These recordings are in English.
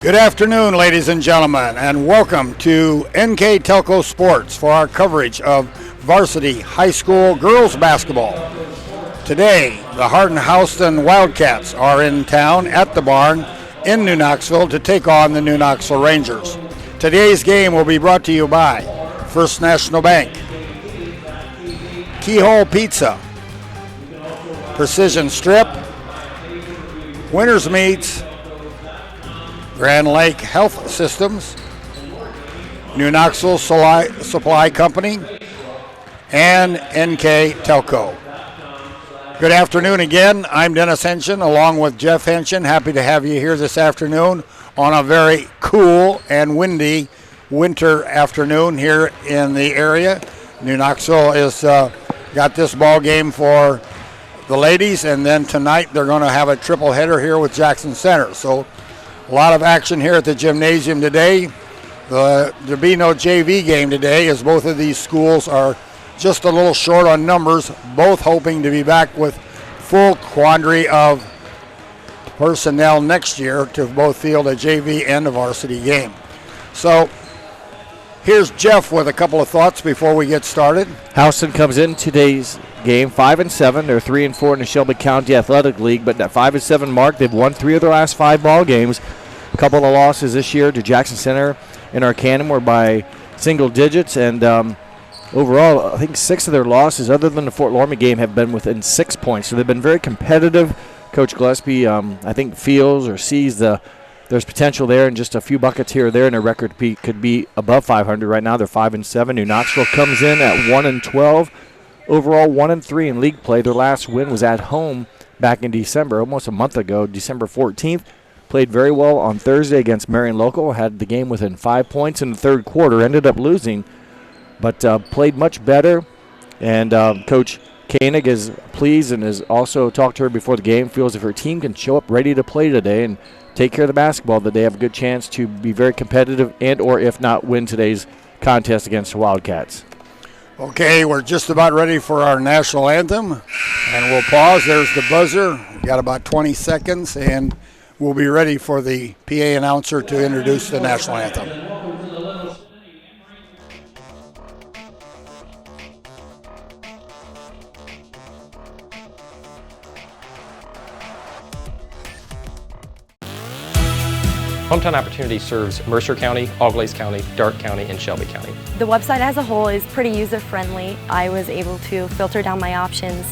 Good afternoon, ladies and gentlemen, and welcome to NK Telco Sports for our coverage of Varsity High School girls basketball. Today, the Hardin-Houston Wildcats are in town at the barn in New Knoxville to take on the New Knoxville Rangers. Today's game will be brought to you by First National Bank, Keyhole Pizza, Precision Strip, Winners Meats, Grand Lake Health Systems, New Knoxville Supply Company, and NK Telco. Good afternoon again. I'm Dennis Henshin along with Jeff Henshin. Happy to have you here this afternoon on a very cool and windy winter afternoon here in the area. New Knoxville has got this ball game for the ladies, and then tonight they're going to have a triple header here with Jackson Center. So a lot of action here at the gymnasium today. There'll be no JV game today as both of these schools are just a little short on numbers, both hoping to be back with full quandary of personnel next year to both field a JV and a varsity game. So here's Jeff with a couple of thoughts before we get started. Houston comes in today's game 5-7. They're 3-4 in the Shelby County Athletic League, but that 5-7 mark, they've won 3 of their last 5 ball games. A couple of losses this year to Jackson Center and Arcanum were by single digits, and overall, I think 6 of their losses, other than the Fort Lormy game, have been within 6 points. So they've been very competitive. Coach Gillespie, I think, feels or sees there's potential there, and just a few buckets here or there, and their record could be above 500. Right now, they're 5-7. New Knoxville comes in at 1-12. Overall, 1-3 in league play. Their last win was at home back in December, almost a month ago, December 14th. Played very well on Thursday against Marion Local. Had the game within 5 points in the third quarter. Ended up losing, but played much better. And Coach Koenig is pleased and has also talked to her before the game. Feels if her team can show up ready to play today and take care of the basketball, that they have a good chance to be very competitive and, or if not, win today's contest against the Wildcats. Okay, we're just about ready for our national anthem, and we'll pause. There's the buzzer. We've got about 20 seconds, and we'll be ready for the PA announcer to introduce the national anthem. Hometown Opportunity serves Mercer County, Auglaize County, Darke County, and Shelby County. The website as a whole is pretty user-friendly. I was able to filter down my options,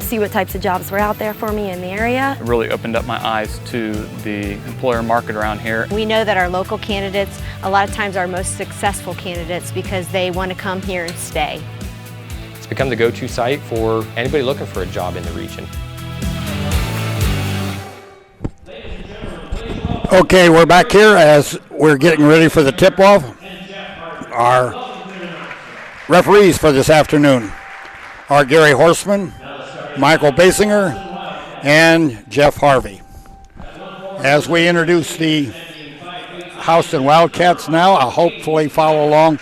see what types of jobs were out there for me in the area. It really opened up my eyes to the employer market around here. We know that our local candidates, a lot of times, are our most successful candidates because they want to come here and stay. It's become the go-to site for anybody looking for a job in the region. Okay, we're back here as we're getting ready for the tip-off. Our referees for this afternoon are Gary Horseman, Michael Basinger, and Jeff Harvey. As we introduce the Houston Wildcats now, I'll hopefully follow along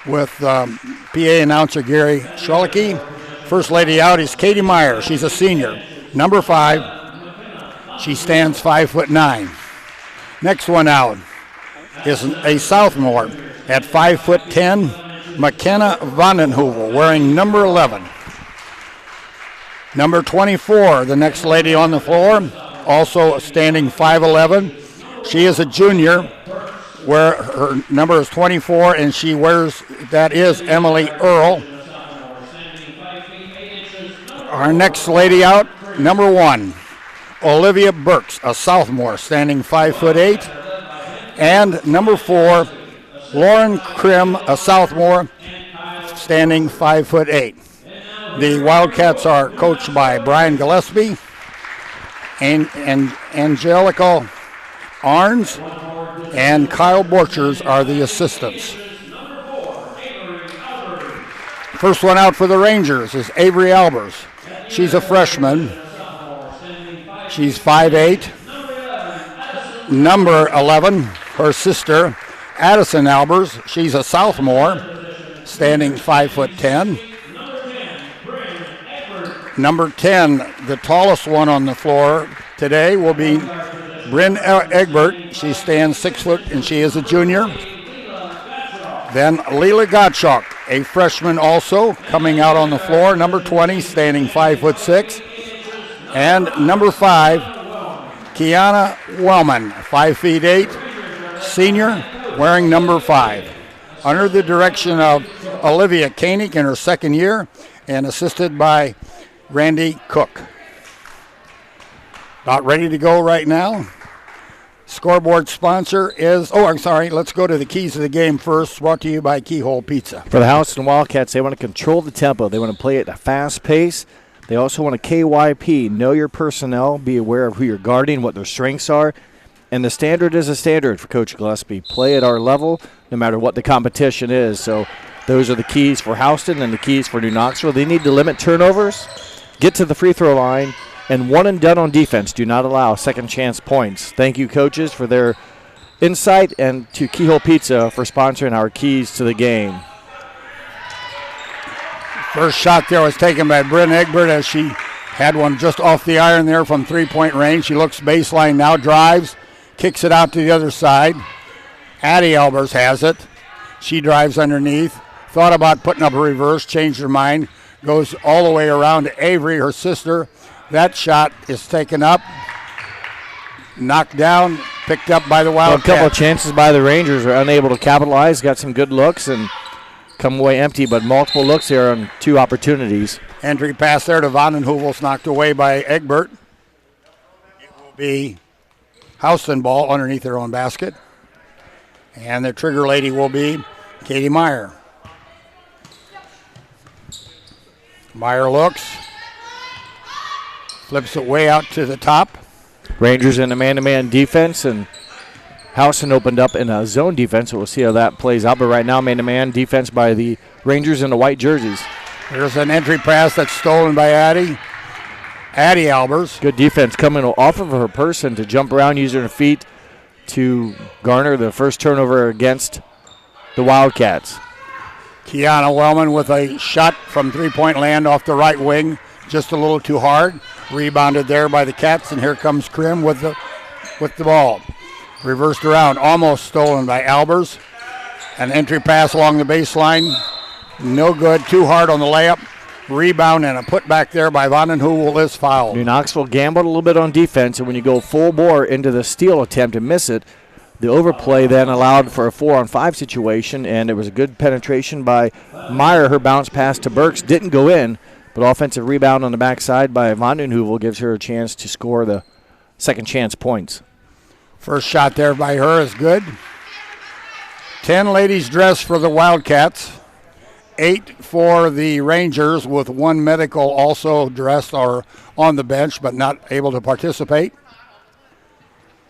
with PA announcer Gary Schrelicki. First lady out is Katie Meyer. She's a senior, number 5. She stands 5'9". Next one out is a sophomore at 5'10", McKenna Vandenhoevel, wearing number 11. Number 24, the next lady on the floor, also standing 5'11". She is a junior, where her number is 24, and she wears, that is Emily Earl. Our next lady out, number 1. Olivia Burks, a sophomore, standing 5'8", and number 4, Lauren Krim, a sophomore, standing 5'8". The Wildcats are coached by Brian Gillespie and Angelica Arns, and Kyle Borchers are the assistants. First one out for the Rangers is Avery Albers. She's a freshman. She's 5'8". Number 11, her sister, Addison Albers. She's a sophomore, standing 5'10". Number 10, the tallest one on the floor today, will be Bryn Egbert. She stands 6 foot and she is a junior. Then Leela Gottschalk, a freshman also, coming out on the floor. Number 20, standing 5'6". And number 5, Kiana Wellman, 5'8", senior, wearing number 5. Under the direction of Olivia Koenig in her second year and assisted by Randy Cook. About ready to go right now. Scoreboard sponsor is, let's go to the keys of the game first, brought to you by Keyhole Pizza. For the Houston Wildcats, they want to control the tempo. They want to play at a fast pace. They also want a KYP, know your personnel, be aware of who you're guarding, what their strengths are. And the standard is a standard for Coach Gillespie. Play at our level no matter what the competition is. So those are the keys for Houston and the keys for New Knoxville. They need to limit turnovers, get to the free throw line, and one and done on defense. Do not allow second chance points. Thank you, coaches, for their insight, and to Keyhole Pizza for sponsoring our keys to the game. First shot there was taken by Bryn Egbert as she had one just off the iron there from three-point range. She looks baseline now, drives, kicks it out to the other side. Addie Albers has it. She drives underneath. Thought about putting up a reverse, changed her mind. Goes all the way around to Avery, her sister. That shot is taken up, knocked down, picked up by the Wildcats. A couple of chances by the Rangers are unable to capitalize. Got some good looks and come away empty, but multiple looks here on 2 opportunities. Entry pass there to Vandenhoevel's knocked away by Egbert. It will be Houston ball underneath their own basket. And the trigger lady will be Katie Meyer. Meyer looks. Flips it way out to the top. Rangers in a man-to-man defense, and Houston opened up in a zone defense, so we'll see how that plays out. But right now, man-to-man defense by the Rangers in the white jerseys. There's an entry pass that's stolen by Addie Albers. Good defense coming off of her person to jump around, using her feet to garner the first turnover against the Wildcats. Kiana Wellman with a shot from three-point land off the right wing, just a little too hard. Rebounded there by the Cats, and here comes Krim with the ball. Reversed around, almost stolen by Albers. An entry pass along the baseline. No good, too hard on the layup. Rebound and a putback there by Vandenhoevel is fouled. New Knoxville gambled a little bit on defense, and when you go full bore into the steal attempt and miss it, the overplay then allowed for a 4-on-5 situation, and it was a good penetration by Meyer. Her bounce pass to Burks didn't go in, but offensive rebound on the backside by Vandenhoevel gives her a chance to score the second chance points. First shot there by her is good. 10 ladies dressed for the Wildcats. 8 for the Rangers, with 1 medical also dressed or on the bench but not able to participate.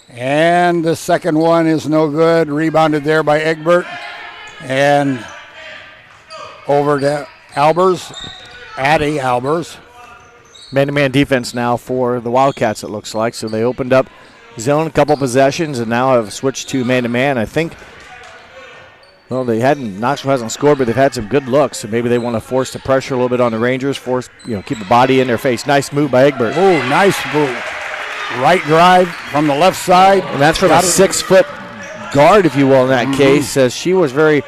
And the second one is no good. Rebounded there by Egbert. And over to Albers. Addie Albers. Man-to-man defense now for the Wildcats, it looks like. So they opened up zone a couple possessions and now have switched to man-to-man. I think, well, Knoxville hasn't scored, but they've had some good looks. So maybe they want to force the pressure a little bit on the Rangers, keep the body in their face. Nice move by Egbert. Oh, nice move. Right drive from the left side. And that's from a 6-foot guard, if you will, in that case, as she was very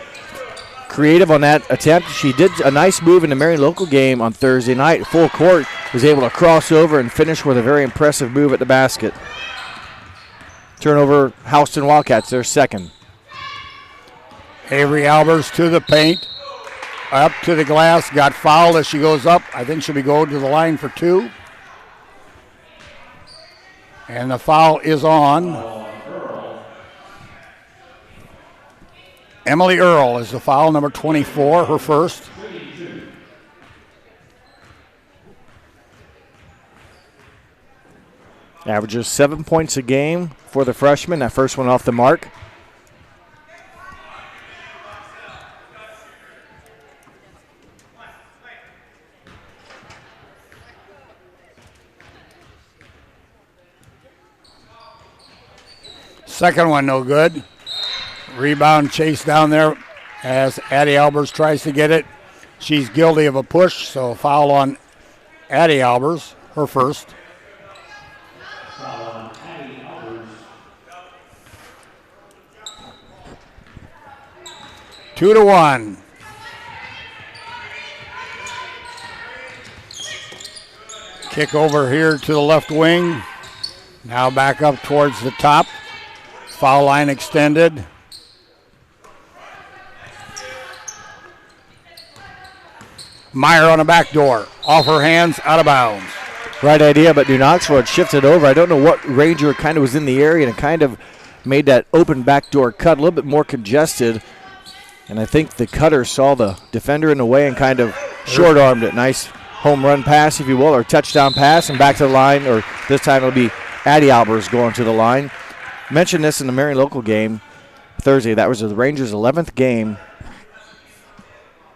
creative on that attempt. She did a nice move in the Marion local game on Thursday night. Full court, was able to cross over and finish with a very impressive move at the basket. Turnover, Houston Wildcats, their second. Avery Albers to the paint. Up to the glass. Got fouled as she goes up. I think she'll be going to the line for 2. And the foul is on. Emily Earl is the foul, number 24, her first. Averages 7 points a game for the freshman. That first one off the mark. Second one no good. Rebound chase down there as Addie Albers tries to get it. She's guilty of a push, so foul on Addie Albers, her first. 2-1. Kick over here to the left wing. Now back up towards the top. Foul line extended. Meyer on a back door. Off her hands, out of bounds. Right idea, but New Knoxville had shifted over. I don't know what Ranger kind of was in the area and it kind of made that open backdoor cut a little bit more congested. And I think the cutter saw the defender in the way and kind of short-armed it. Nice home run pass, if you will, or touchdown pass, and back to the line, or this time it'll be Addie Albers going to the line. Mentioned this in the Marion local game Thursday. That was the Rangers' 11th game,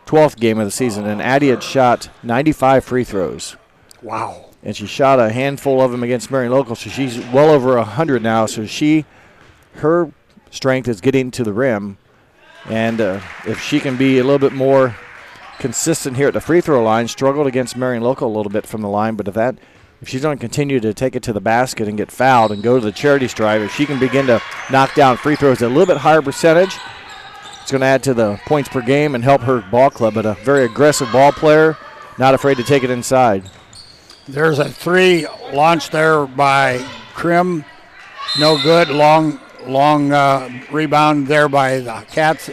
12th game of the season, and Addie had shot 95 free throws. Wow. And she shot a handful of them against Marion local, so she's well over 100 now. So her strength is getting to the rim, and if she can be a little bit more consistent here at the free throw line, struggled against Marion local a little bit from the line, but if she's going to continue to take it to the basket and get fouled and go to the charity stripe, if she can begin to knock down free throws at a little bit higher percentage, it's going to add to the points per game and help her ball club. But a very aggressive ball player, not afraid to take it inside. There's a three launched there by Krim. No good. Long rebound there by the Cats.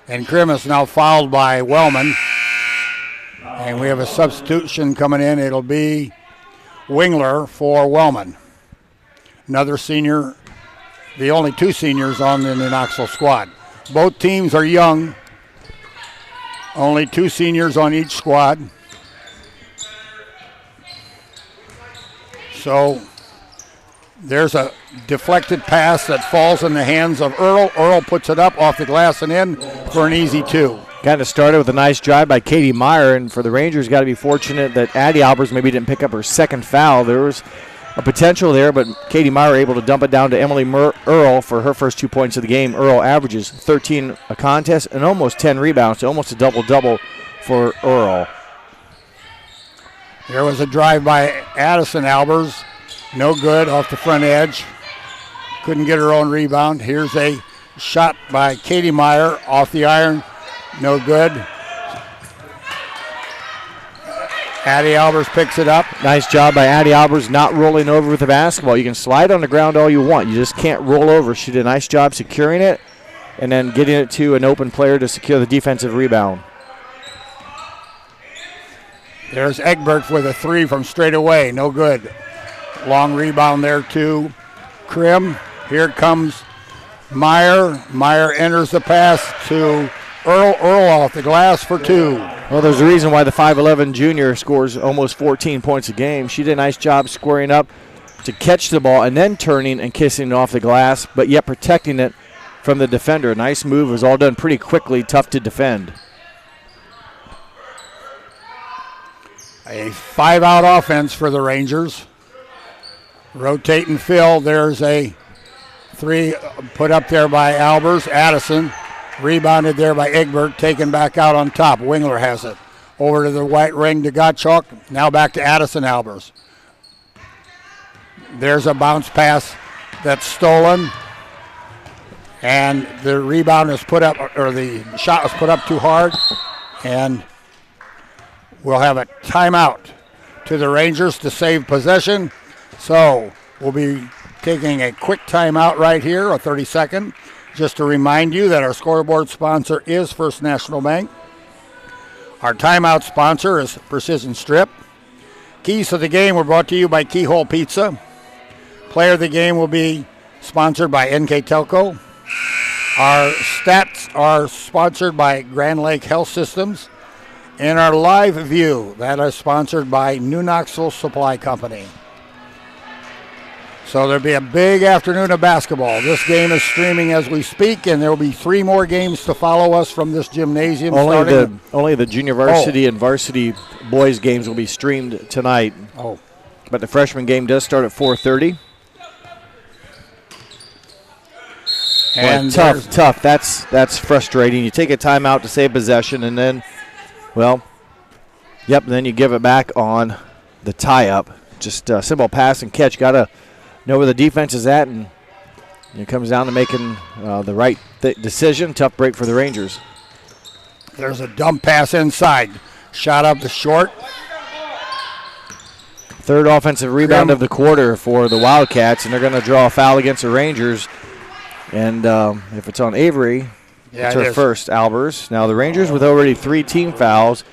And Krim is now fouled by Wellman. And we have a substitution coming in. It'll be Wingler for Wellman. Another senior, the only two seniors on the New Knoxville squad. Both teams are young. Only two seniors on each squad. So there's a deflected pass that falls in the hands of Earl. Earl puts it up off the glass and in for an easy two. Kind of started with a nice drive by Katie Meyer, and for the Rangers, got to be fortunate that Addie Albers maybe didn't pick up her second foul. There was a potential there, but Katie Meyer able to dump it down to Emily Earl for her first 2 points of the game. Earl averages 13 a contest and almost 10 rebounds, so almost a double-double for Earl. There was a drive by Addison Albers. No good, off the front edge. Couldn't get her own rebound. Here's a shot by Katie Meyer off the iron. No good. Addie Albers picks it up. Nice job by Addie Albers not rolling over with the basketball. You can slide on the ground all you want. You just can't roll over. She did a nice job securing it and then getting it to an open player to secure the defensive rebound. There's Egbert with a three from straight away. No good. Long rebound there to Krim. Here comes Meyer. Meyer enters the pass to Earl. Earl off the glass for two. Well, there's a reason why the 5'11 junior scores almost 14 points a game. She did a nice job squaring up to catch the ball and then turning and kissing it off the glass, but yet protecting it from the defender. Nice move. It was all done pretty quickly, tough to defend. A 5-out offense for the Rangers. Rotate and fill. There's a three put up there by Albers. Addison rebounded there by Egbert, taken back out on top. Wingler has it. Over to the white ring to Gottschalk. Now back to Addison Albers. There's a bounce pass that's stolen. And the rebound is put up, or the shot was put up too hard. And we'll have a timeout to the Rangers to save possession. So we'll be taking a quick timeout right here, a 30-second. Just to remind you that our scoreboard sponsor is First National Bank. Our timeout sponsor is Precision Strip. Keys to the game were brought to you by Keyhole Pizza. Player of the game will be sponsored by NK Telco. Our stats are sponsored by Grand Lake Health Systems. And our live view, that is sponsored by New Knoxville Supply Company. So there'll be a big afternoon of basketball. This game is streaming as we speak, and there will be three more games to follow us from this gymnasium. Only the junior varsity and varsity boys games will be streamed tonight. Oh. But the freshman game does start at 4:30. And tough. That's frustrating. You take a timeout to save possession, and then, then you give it back on the tie-up. Just a simple pass and catch. Got to know where the defense is at, and it comes down to making the right decision. Tough break for the Rangers. There's a dump pass inside. Shot up the short. Third offensive rebound of the quarter for the Wildcats, and they're going to draw a foul against the Rangers. And if it's on Avery, it's her first, Albers. Now the Rangers with already 3 team fouls.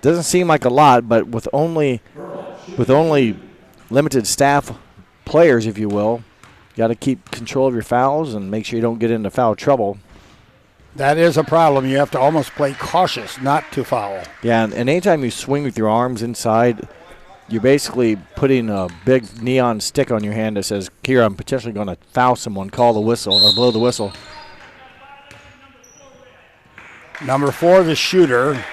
Doesn't seem like a lot, but with only limited staff players, if you will, you got to keep control of your fouls and make sure you don't get into foul trouble. That is a problem. You have to almost play cautious not to foul. Yeah, and anytime you swing with your arms inside, you're basically putting a big neon stick on your hand that says, here, I'm potentially going to foul someone, call the whistle, or blow the whistle. Number 4, the shooter,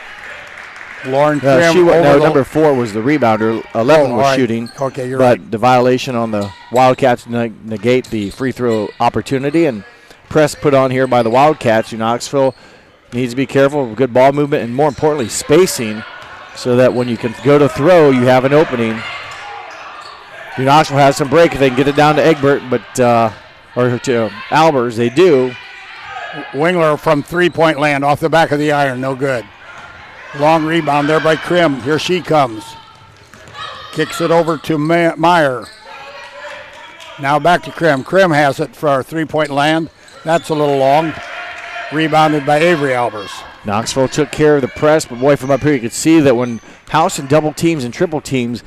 Lauren Krim. Number 4 was the rebounder. 11 was shooting. Okay, you're right. But the violation on the Wildcats negate the free throw opportunity, and press put on here by the Wildcats. Knoxville needs to be careful, good ball movement, and more importantly, spacing, so that when you can go to throw, you have an opening. Knoxville has some break if they can get it down to Egbert, or to Albers. They do. Wingler from three-point land off the back of the iron, no good. Long rebound there by Krim. Here she comes. Kicks it over to Meyer. Now back to Krim. Krim has it for our three-point land. That's a little long. Rebounded by Avery Albers. Knoxville took care of the press, but boy, from up here you could see that when Houston double teams and triple teams,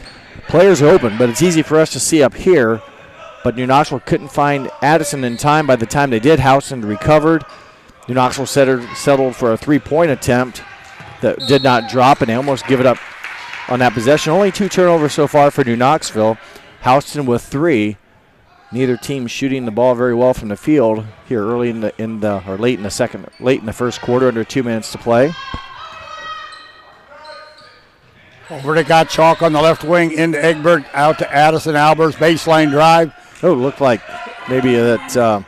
players are open, but it's easy for us to see up here. But New Knoxville couldn't find Addison in time. By the time they did, Houston recovered. New Knoxville settled for a three-point attempt that did not drop, and they almost give it up on that possession. Only 2 turnovers so far for New Knoxville. Houston with 3. Neither team shooting the ball very well from the field here early late in the first quarter, under 2 minutes to play. Over to Gottschalk on the left wing, into Egbert, out to Addison Albers, baseline drive. Oh, it looked like maybe that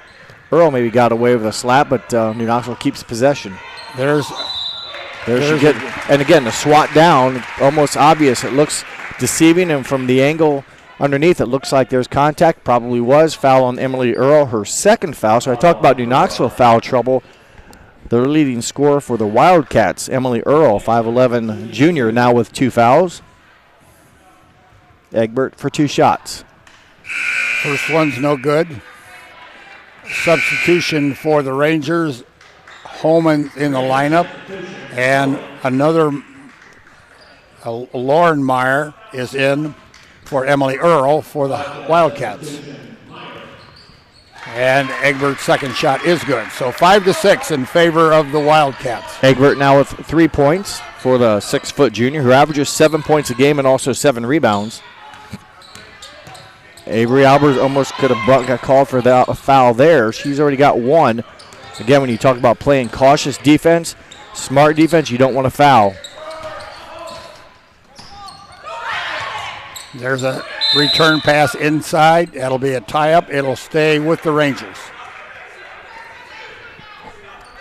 Earl maybe got away with a slap, but New Knoxville keeps possession. There she gets, and again, the swat down, almost obvious. It looks deceiving, and from the angle underneath, it looks like there's contact. Probably was. Foul on Emily Earl, her second foul. So I talked about New Knoxville foul trouble. Their leading scorer for the Wildcats, Emily Earl, 5'11" junior, now with 2 fouls. Egbert for 2 shots. First one's no good. Substitution for the Rangers. Holman in the lineup. And another Lauren Meyer is in for Emily Earl for the Wildcats. And Egbert's second shot is good. So 5-6 in favor of the Wildcats. Egbert now with 3 points for the 6-foot junior, who averages 7 points a game and also 7 rebounds. Avery Albers almost could have got called for a foul there. She's already got 1. Again, when you talk about playing cautious defense, smart defense, you don't want to foul. There's a return pass inside. That'll be a tie-up. It'll stay with the Rangers.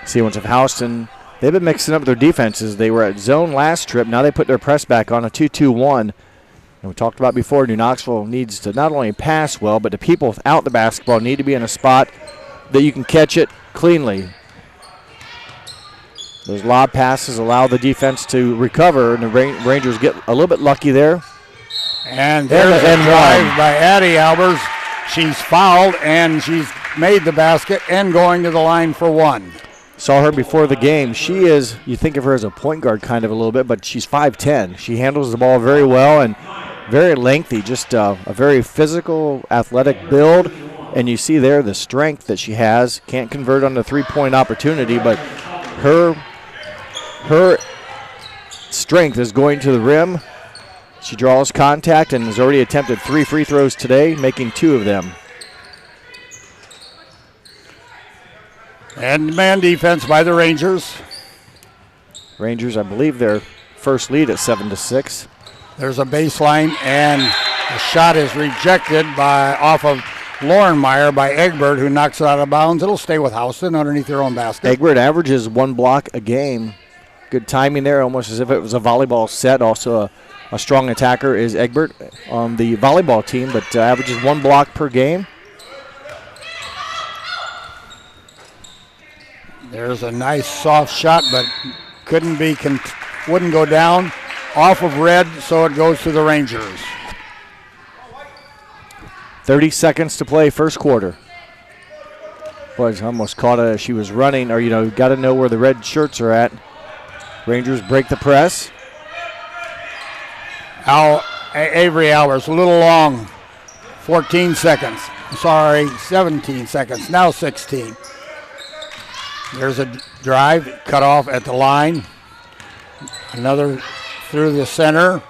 See, once of Houston, they've been mixing up their defenses. They were at zone last trip. Now they put their press back on a 2-2-1. And we talked about before, New Knoxville needs to not only pass well, but the people without the basketball need to be in a spot that you can catch it cleanly. Those lob passes allow the defense to recover, and the Rangers get a little bit lucky there. And there's a drive by Addie Albers. She's fouled, and she's made the basket and going to the line for 1. Saw her before the game. She is, you think of her as a point guard kind of a little bit, but she's 5'10". She handles the ball very well and very lengthy, just a very physical, athletic build. And you see there the strength that she has. Can't convert on the three-point opportunity, but her strength is going to the rim. She draws contact and has already attempted 3 free throws today, making 2 of them. And man defense by the Rangers. Rangers, I believe, their first lead at 7-6. There's a baseline, and the shot is rejected off of Lauren Meyer by Egbert, who knocks it out of bounds. It'll stay with Houston underneath their own basket. Egbert averages 1 block a game. Good timing there, almost as if it was a volleyball set. Also a strong attacker is Egbert on the volleyball team, but averages 1 block per game. There's a nice soft shot, but wouldn't go down. Off of red, so it goes to the Rangers. 30 seconds to play first quarter. Was almost caught her as she was running, or, got to know where the red shirts are at. Rangers break the press. Avery Albers, a little long. 14 seconds. 17 seconds. Now 16. There's a drive, cut off at the line. Another through the center.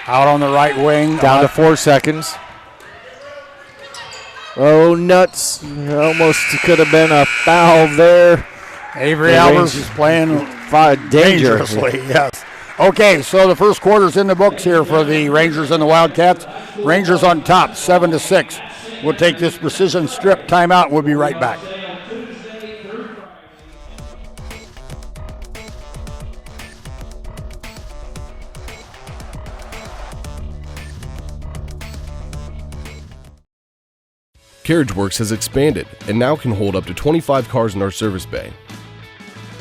Out on the right wing. Down to 4 seconds. Oh, nuts. Almost could have been a foul there. Avery Albers is playing dangerously, yes. Okay, so the first quarter's in the books here for the Rangers and the Wildcats. Rangers on top, 7-6. We'll take this precision strip timeout. We'll be right back. CarriageWorks has expanded and now can hold up to 25 cars in our service bay.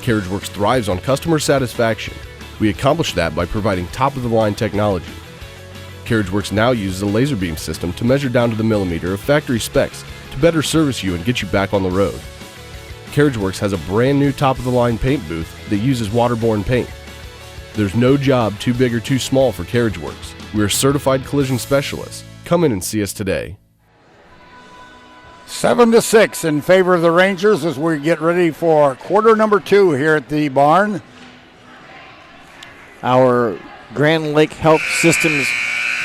CarriageWorks thrives on customer satisfaction. We accomplish that by providing top-of-the-line technology. CarriageWorks now uses a laser beam system to measure down to the millimeter of factory specs to better service you and get you back on the road. CarriageWorks has a brand new top-of-the-line paint booth that uses waterborne paint. There's no job too big or too small for CarriageWorks. We're certified collision specialists. Come in and see us today. 7-6 in favor of the Rangers as we get ready for quarter number 2 here at the barn. Our Grand Lake Health Systems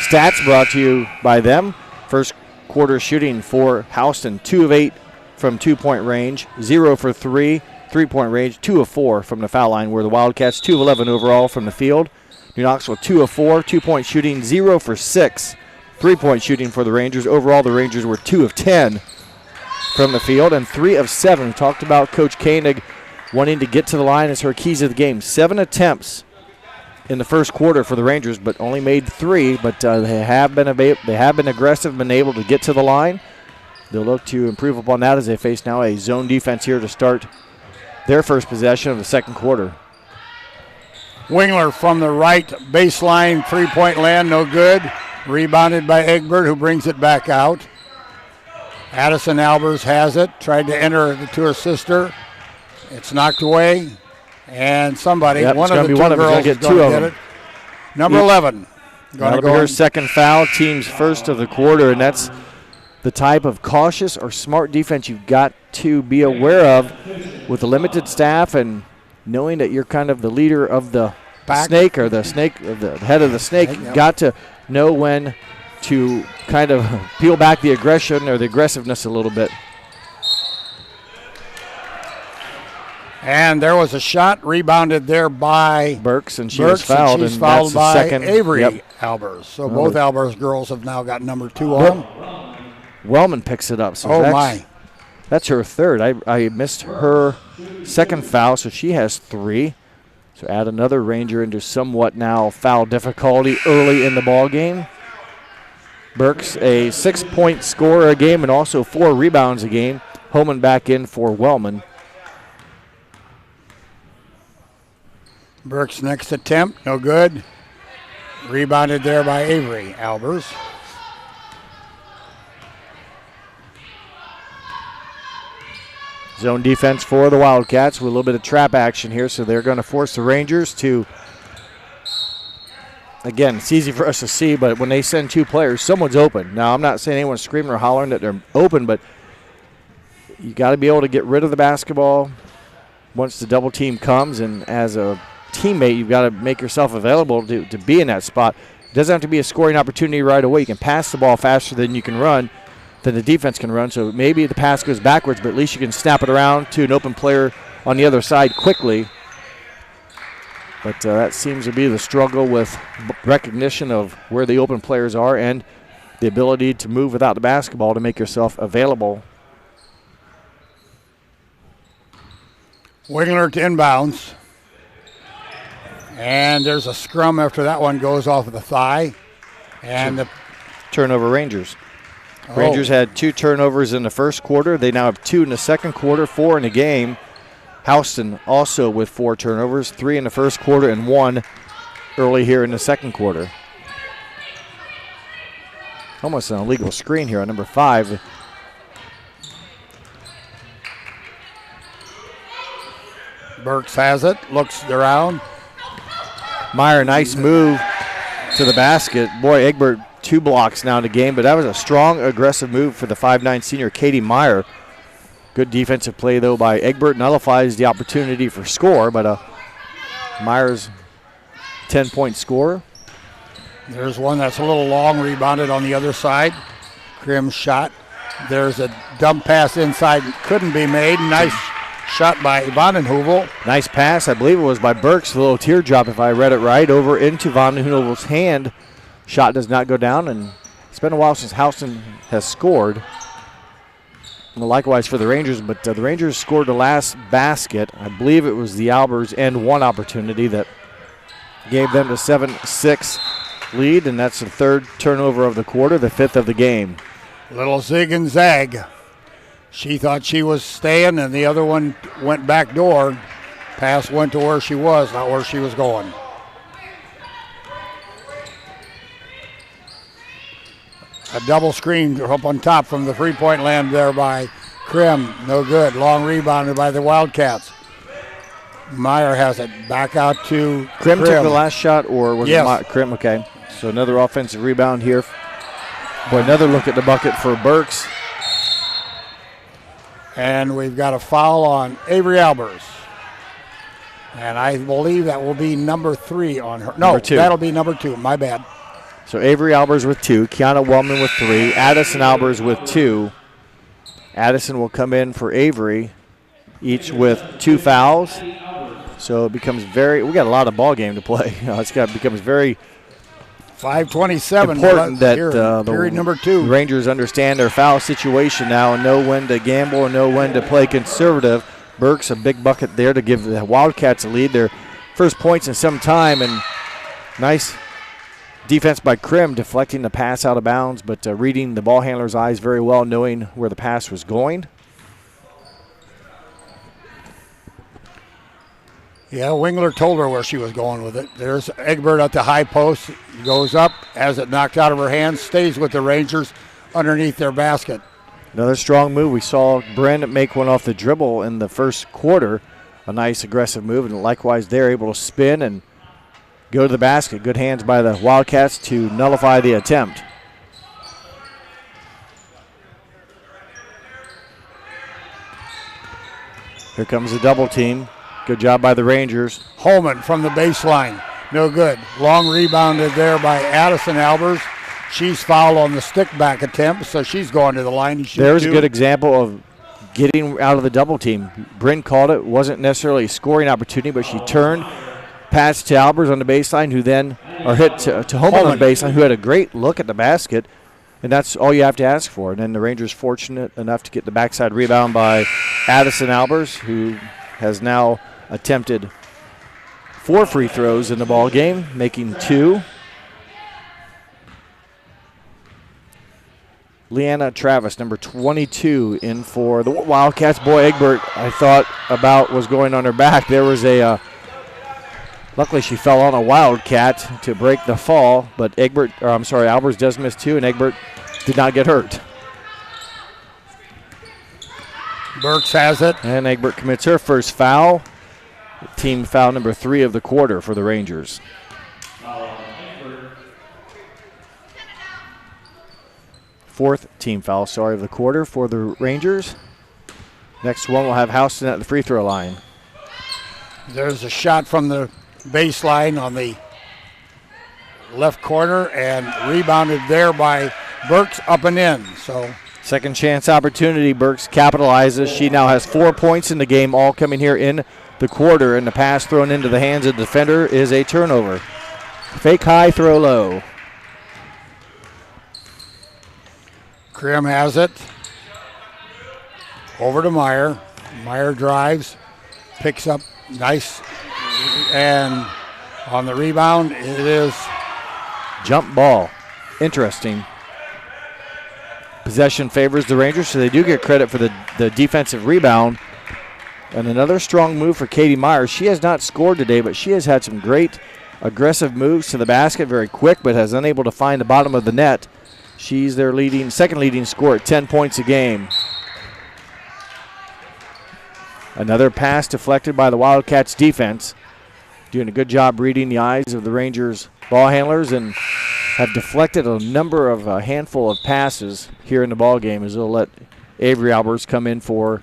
stats brought to you by them. First quarter shooting for Houston, 2 of 8 from 2-point range, 0 for 3, 3-point range, 2 of 4 from the foul line, where the Wildcats 2 of 11 overall from the field. New Knoxville 2 of 4, 2-point shooting, 0 for 6, 3-point shooting for the Rangers. Overall, the Rangers were 2 of 10 from the field and 3 of 7. We talked about Coach Koenig wanting to get to the line as her keys of the game. 7 attempts in the first quarter for the Rangers, but only made 3. But they have been aggressive, been able to get to the line. They'll look to improve upon that as they face now a zone defense here to start their first possession of the second quarter. Wingler from the right baseline, 3-point land, no good. Rebounded by Egbert, who brings it back out. Addison Albers has it, tried to enter it to her sister. It's knocked away, and somebody, one of the two girls is going to get it. Number 11. That'll be her second foul, team's first of the quarter, and that's the type of cautious or smart defense you've got to be aware of with a limited staff and knowing that you're kind of the leader of the snake or the head of the snake. You've got to know when to kind of peel back the aggression or the aggressiveness a little bit. And there was a shot rebounded there by Burks, and she was fouled. And she's fouled by Avery Albers. So both Albers girls have now got number 2 on. Wellman picks it up. So that's her third. I missed her second foul, so she has 3. So add another Ranger into somewhat now foul difficulty early in the ball game. Burks, a 6-point scorer a game and also 4 rebounds a game. Homan back in for Wellman. Burks' next attempt, no good. Rebounded there by Avery Albers. Zone defense for the Wildcats with a little bit of trap action here, so they're going to force the Rangers to, again, it's easy for us to see, but when they send 2 players, someone's open. Now, I'm not saying anyone's screaming or hollering that they're open, but you got to be able to get rid of the basketball once the double team comes, and as a teammate, you've got to make yourself available to be in that spot. It doesn't have to be a scoring opportunity right away. You can pass the ball faster than you can run, than the defense can run, so maybe the pass goes backwards, but at least you can snap it around to an open player on the other side quickly. But that seems to be the struggle with recognition of where the open players are and the ability to move without the basketball to make yourself available. Wingler to inbounds. And there's a scrum after that one goes off of the thigh. And the turnover Rangers. Rangers had 2 turnovers in the first quarter. They now have 2 in the second quarter, 4 in the game. Houston also with 4 turnovers, 3 in the first quarter and 1 early here in the second quarter. Almost an illegal screen here on number 5. Burks has it, looks around. Meyer, nice move to the basket. Boy, Egbert 2 blocks now in the game, but that was a strong, aggressive move for the 5'9" senior Katie Meyer. Good defensive play, though, by Egbert. Nullifies the opportunity for score, but Meyer's 10-point score. There's one that's a little long, rebounded on the other side. Krim's shot. There's a dump pass inside, couldn't be made. Nice shot by Vandenheuvel. Nice pass, I believe it was by Burks. A little teardrop, if I read it right, over into Vandenheuvel's hand. Shot does not go down, and it's been a while since Houston has scored. And likewise for the Rangers, but the Rangers scored the last basket. I believe it was the Albers and 1 opportunity that gave them the 7-6 lead, and that's the 3rd turnover of the quarter, the 5th of the game. Little zig and zag. She thought she was staying, and the other one went back door. Pass went to where she was, not where she was going. A double screen up on top from the three-point land there by Krim. No good. Long rebounded by the Wildcats. Meyer has it back out to Krim. Took the last shot, or was it Krim? Okay. So another offensive rebound here. Boy, another look at the bucket for Burks. And we've got a foul on Avery Albers. And I believe that will be number 3 on her. No, that'll be number 2. My bad. So Avery Albers with 2, Kiana Wellman with 3, Addison Albers with 2. Addison will come in for Avery, each with 2 fouls. So it becomes we got a lot of ball game to play. It becomes very 5:27 important that period number 2. The Rangers understand their foul situation now and know when to gamble and know when to play conservative. Burks a big bucket there to give the Wildcats a lead. Their first points in some time, and nice defense by Krim, deflecting the pass out of bounds, but reading the ball handler's eyes very well, knowing where the pass was going. Yeah, Wingler told her where she was going with it. There's Egbert at the high post, goes up, has it knocked out of her hands, stays with the Rangers underneath their basket. Another strong move. We saw Bryn make one off the dribble in the first quarter. A nice aggressive move, and likewise they're able to spin and go to the basket. Good hands by the Wildcats to nullify the attempt. Here comes the double team. Good job by the Rangers. Holman from the baseline. No good. Long rebounded there by Addison Albers. She's fouled on the stick back attempt, so she's going to the line. There's a good example of getting out of the double team. Bryn called it. Wasn't necessarily a scoring opportunity, but she turned, passed to Albers on the baseline, who then, or hit to Holman on the baseline, who had a great look at the basket. And that's all you have to ask for. And then the Rangers fortunate enough to get the backside rebound by Addison Albers, who has now attempted 4 free throws in the ball game, making 2. Leanna Travis, number 22, in for the Wildcats. Boy, Egbert, I thought about was going on her back. There was luckily she fell on a Wildcat to break the fall, but Albers does miss 2, and Egbert did not get hurt. Burks has it. And Egbert commits her first foul. Team foul number 3 of the quarter for the Rangers. Fourth team foul, of the quarter for the Rangers. Next one will have Houston at the free throw line. There's a shot from the baseline on the left corner and rebounded there by Burks up and in. So second chance opportunity. Burks capitalizes. She now has 4 points in the game, all coming here in the quarter, and the pass thrown into the hands of the defender is a turnover. Fake high, throw low. Krim has it. Over to Meyer. Meyer drives, picks up nice, and on the rebound it is jump ball. Interesting. Possession favors the Rangers, so they do get credit for the defensive rebound. And another strong move for Katie Myers. She has not scored today, but she has had some great aggressive moves to the basket, very quick, but has unable to find the bottom of the net. She's their second leading scorer at 10 points a game. Another pass deflected by the Wildcats defense. Doing a good job reading the eyes of the Rangers ball handlers and have deflected a handful of passes here in the ball game as they'll let Avery Albers come in for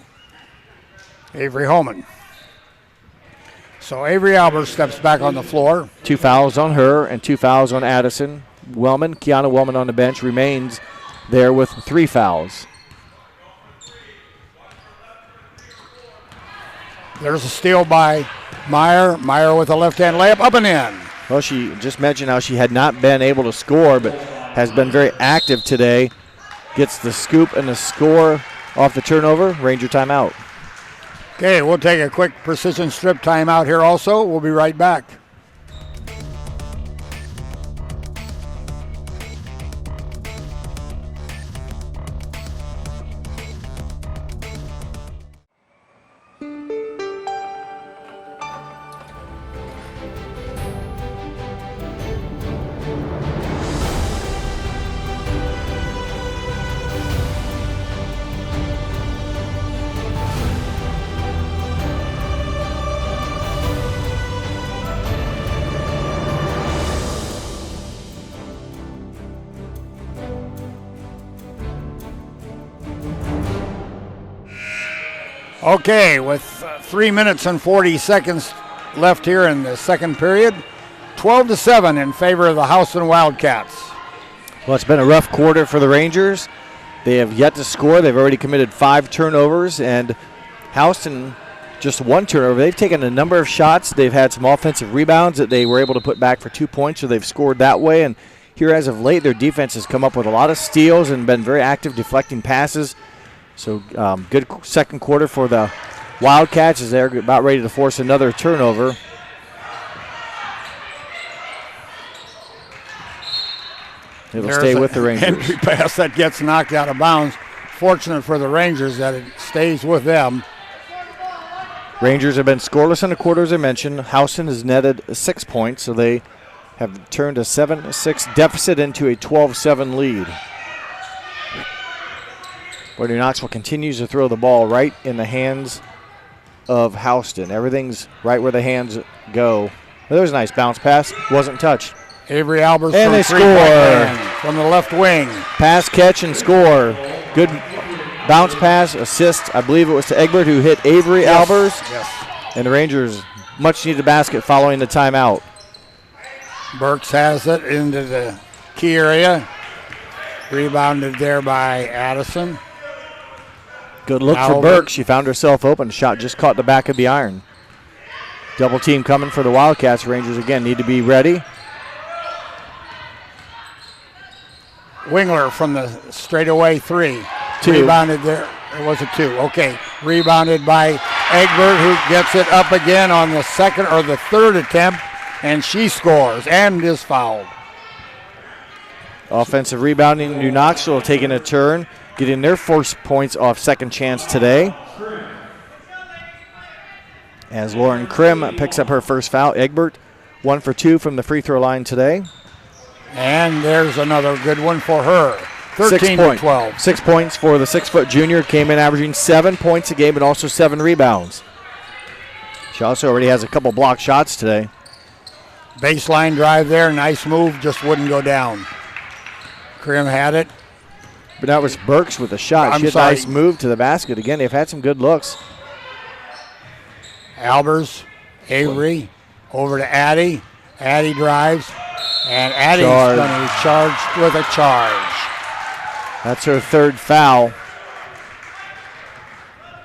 Avery Holman. So Avery Albers steps back on the floor. 2 fouls on her and 2 fouls on Addison. Kiana Wellman on the bench remains there with 3 fouls. There's a steal by Meyer. Meyer with a left-hand layup, up and in. Well, she just mentioned how she had not been able to score, but has been very active today. Gets the scoop and the score off the turnover. Ranger timeout. Okay, we'll take a quick precision strip timeout here also. We'll be right back. Okay, with 3 minutes and 40 seconds left here in the second period, 12-7 in favor of the Houston Wildcats. Well, it's been a rough quarter for the Rangers. They have yet to score. They've already committed 5 turnovers, and Houston just 1 turnover. They've taken a number of shots. They've had some offensive rebounds that they were able to put back for 2 points, so they've scored that way. And here as of late, their defense has come up with a lot of steals and been very active deflecting passes. So good second quarter for the Wildcats as they're about ready to force another turnover. It'll stay with the Rangers. Entry pass that gets knocked out of bounds. Fortunate for the Rangers that it stays with them. Rangers have been scoreless in the quarter, as I mentioned. Houston has netted 6 points, so they have turned a 7-6 deficit into a 12-7 lead. New Knoxville continues to throw the ball right in the hands of Houston. Everything's right where the hands go. There was a nice bounce pass. Wasn't touched. Avery Albers and they score from the left wing. Pass, catch, and score. Good bounce pass, assist. I believe it was to Egbert who hit Avery Albers. Yes. And the Rangers much needed basket following the timeout. Burks has it into the key area. Rebounded there by Addison. Good look for Burke. She found herself open. Shot just caught the back of the iron. Double team coming for the Wildcats. Rangers again need to be ready. Wingler from the straightaway 3. 2. Rebounded there. It was a 2. Okay. Rebounded by Egbert, who gets it up again on the second or the third attempt, and she scores and is fouled. Offensive rebounding. New Knoxville taking a turn, getting their first points off second chance today. As Lauren Krim picks up her first foul. Egbert 1 for 2 from the free throw line today. And there's another good one for her. 13-12. 6 points for the 6-foot junior. Came in averaging 7 points a game and also 7 rebounds. She also already has a couple block shots today. Baseline drive there. Nice move. Just wouldn't go down. Krim had it. But that was Burks with a shot. She had a nice move to the basket. Again, they've had some good looks. Albers, Avery, over to Addie. Addie drives, and Addie's going to be charged with a charge. That's her third foul.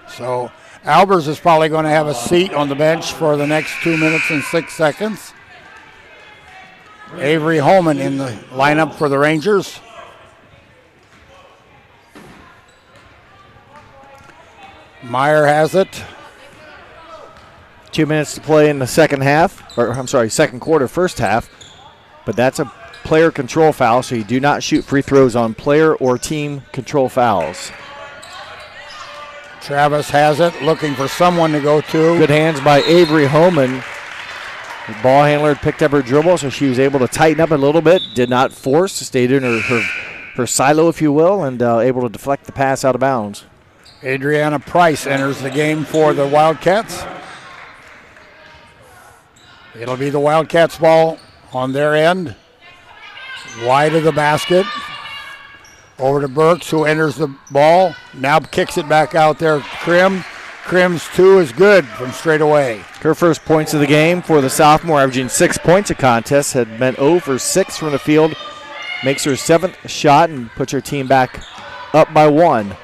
So Albers is probably going to have a seat on the bench for the next 2 minutes and 6 seconds. Avery Holman in the lineup for the Rangers. Meyer has it. 2 minutes to play in the second quarter, first half. But that's a player control foul, so you do not shoot free throws on player or team control fouls. Travis has it, looking for someone to go to. Good hands by Avery Homan. The ball handler had picked up her dribble, so she was able to tighten up a little bit. Did not force, stayed in her silo, if you will, and able to deflect the pass out of bounds. Adriana Price enters the game for the Wildcats. It'll be the Wildcats' ball on their end. Wide of the basket. Over to Burks, who enters the ball. Now kicks it back out there. Krim's 2 is good from straight away. Her first points of the game for the sophomore, averaging 6 points a contest, had been 0 for 6 from the field. Makes her 7th shot and puts her team back up by 1.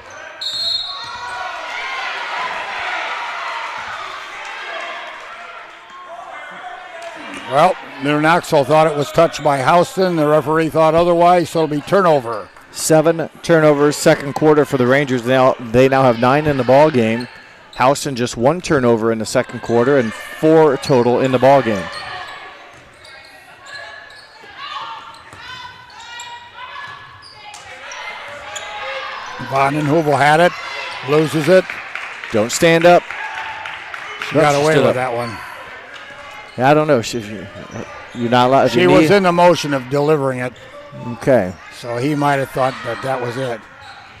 Well, New Knoxville thought it was touched by Houston. The referee thought otherwise, so it'll be turnover. 7 turnovers, second quarter for the Rangers. They now have 9 in the ball game. Houston just 1 turnover in the second quarter and 4 total in the ball game. Vanden Heuvel had it, loses it. Don't stand up. She got away with that one. I don't know. You're not allowed. She was in the motion of delivering it. Okay. So he might have thought that was it.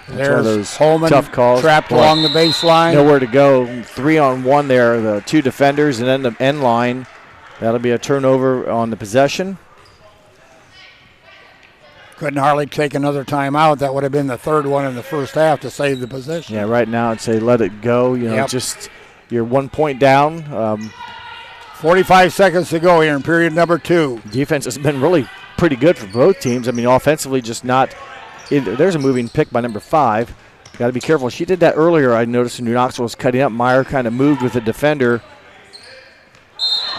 There's There's Holman tough calls. trapped along the baseline. Nowhere to go. 3-on-1 there. The 2 defenders and then the end line. That'll be a turnover on the possession. Couldn't hardly take another timeout. That would have been the third one in the first half to save the position. Yeah, right now I'd say let it go. Just you're 1 point down. 45 seconds to go here in period number 2. Defense has been really pretty good for both teams. I mean, offensively, just not. There's a moving pick by number 5. Got to be careful. She did that earlier. I noticed New Knoxville was cutting up. Meyer kind of moved with the defender.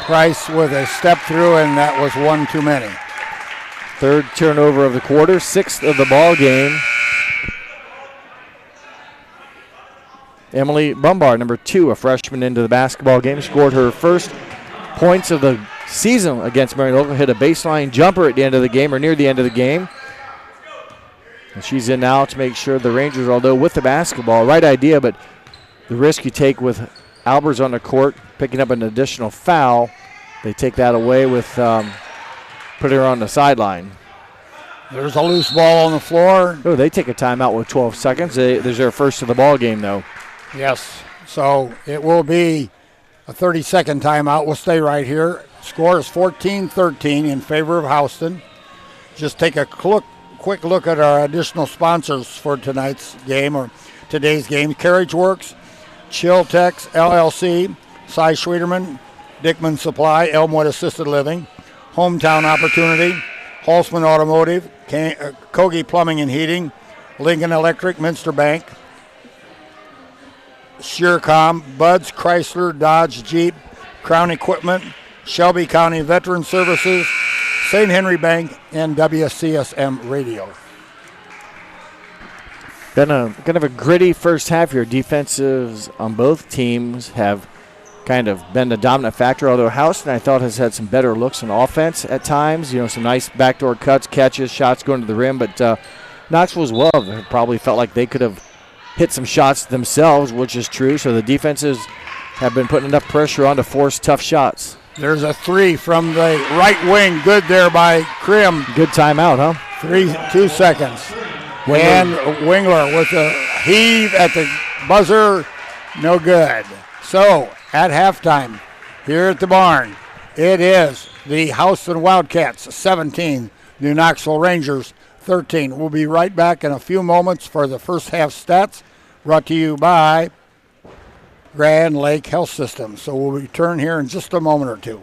Price with a step through, and that was one too many. 3rd turnover of the quarter, 6th of the ball game. Emily Bombard, number 2, a freshman into the basketball game, scored her first points of the season against Marion Local, hit a baseline jumper at the end of the game or near the end of the game. And she's in now to make sure the Rangers, although with the basketball, right idea, but the risk you take with Albers on the court, picking up an additional foul, they take that away with putting her on the sideline. There's a loose ball on the floor. Oh, they take a timeout with 12 seconds. There's their first of the ball game, though. Yes, so it will be a 30-second timeout. We'll stay right here. Score is 14-13 in favor of Houston. Just take a quick look at our additional sponsors for tonight's game or today's game. Carriage Works, Chiltex LLC, Cy Schwederman, Dickman Supply, Elmwood Assisted Living, Hometown Opportunity, Holzman Automotive, Kogi Plumbing and Heating, Lincoln Electric, Minster Bank, Shearcom, Buds Chrysler, Dodge, Jeep, Crown Equipment, Shelby County Veteran Services, St. Henry Bank, and WCSM Radio. Been kind of a gritty first half here. Defensives on both teams have kind of been the dominant factor, although Houston, I thought, has had some better looks on offense at times. Some nice backdoor cuts, catches, shots going to the rim, but Knoxville as well probably felt like they could have hit some shots themselves, which is true. So the defenses have been putting enough pressure on to force tough shots. There's a 3 from the right wing. Good there by Krim. Good timeout, huh? 2 seconds. And Wingler with a heave at the buzzer. No good. So at halftime here at the barn, it is the Houston Wildcats 17, New Knoxville Rangers 13. We'll be right back in a few moments for the first half stats, brought to you by Grand Lake Health System. So we'll return here in just a moment or two.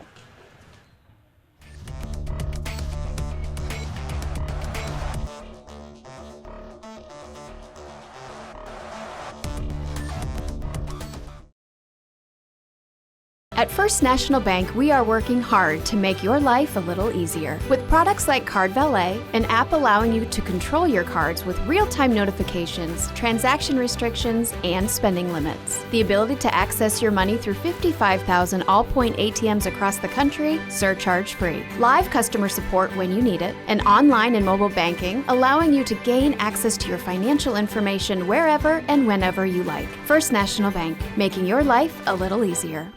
At First National Bank, we are working hard to make your life a little easier. With products like Card Valet, an app allowing you to control your cards with real-time notifications, transaction restrictions, and spending limits. The ability to access your money through 55,000 all-point ATMs across the country, surcharge-free. Live customer support when you need it. And online and mobile banking, allowing you to gain access to your financial information wherever and whenever you like. First National Bank, making your life a little easier.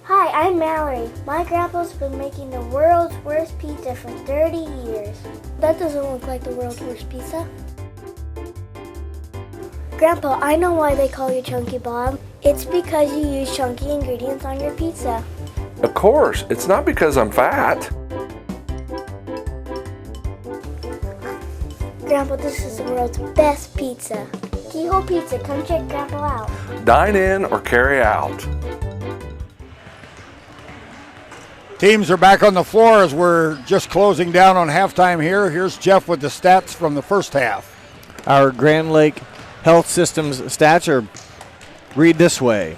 Hi, I'm Mallory. My grandpa's been making the world's worst pizza for 30 years. That doesn't look like the world's worst pizza. Grandpa, I know why they call you Chunky Bob. It's because you use chunky ingredients on your pizza. Of course, it's not because I'm fat. Grandpa, this is the world's best pizza. Keyhole Pizza, come check Grandpa out. Dine in or carry out. Teams are back on the floor as we're just closing down on halftime here. Here's Jeff with the stats from the first half. Our Grand Lake Health Systems stats read this way.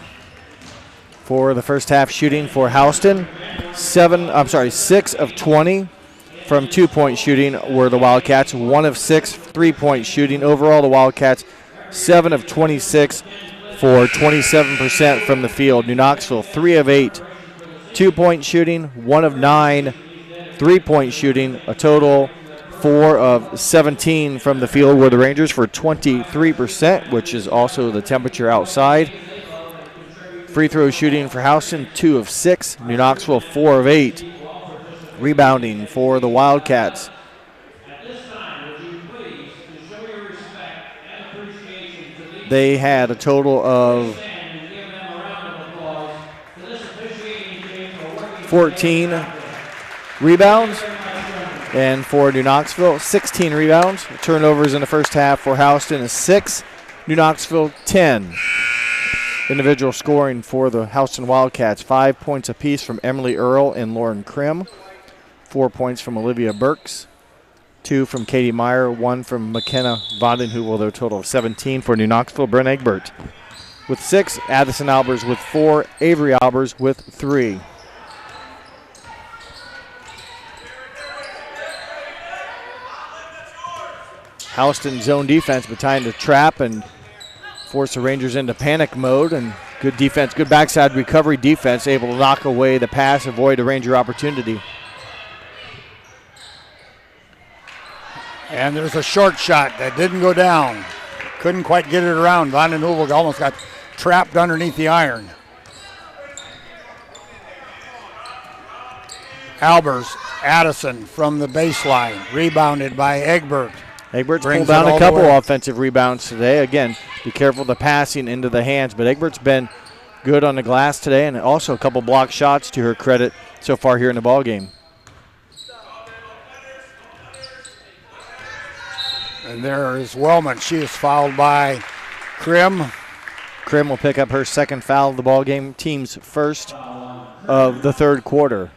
For the first half shooting for Houston, 6 of 20 from 2-point shooting were the Wildcats, 1 of 6 3-point shooting. Overall, the Wildcats 7 of 26 for 27% from the field. New Knoxville 3 of 8 2-point shooting, 1 of 9 3-point shooting, a total 4 of 17 from the field were the Rangers for 23%, which is also the temperature outside. Free throw shooting for Houston, 2 of 6. New Knoxville, 4 of 8. Rebounding for the Wildcats. They had a total of 14 rebounds. And for New Knoxville, 16 rebounds. Turnovers in the first half for Houston is 6. New Knoxville, 10. Individual scoring for the Houston Wildcats, 5 points apiece from Emily Earle and Lauren Krim. 4 points from Olivia Burks. 2 from Katie Meyer. 1 from McKenna Vandenheuvel, their total of 17 for New Knoxville. Brent Egbert with 6. Addison Albers with 4. Avery Albers with 3. Houston zone defense, but trying to trap and force the Rangers into panic mode. And good defense, good backside recovery defense, able to knock away the pass, avoid a Ranger opportunity. And there's a short shot that didn't go down. Couldn't quite get it around. Vandenheuvel almost got trapped underneath the iron. Albers, Addison from the baseline, rebounded by Egbert. Egbert's pulled down a couple offensive rebounds today. Again, be careful of the passing into the hands, but Egbert's been good on the glass today, and also a couple block shots to her credit so far here in the ball game. And there is Wellman. She is fouled by Krim. Krim will pick up her second foul of the ball game, team's first of the third quarter.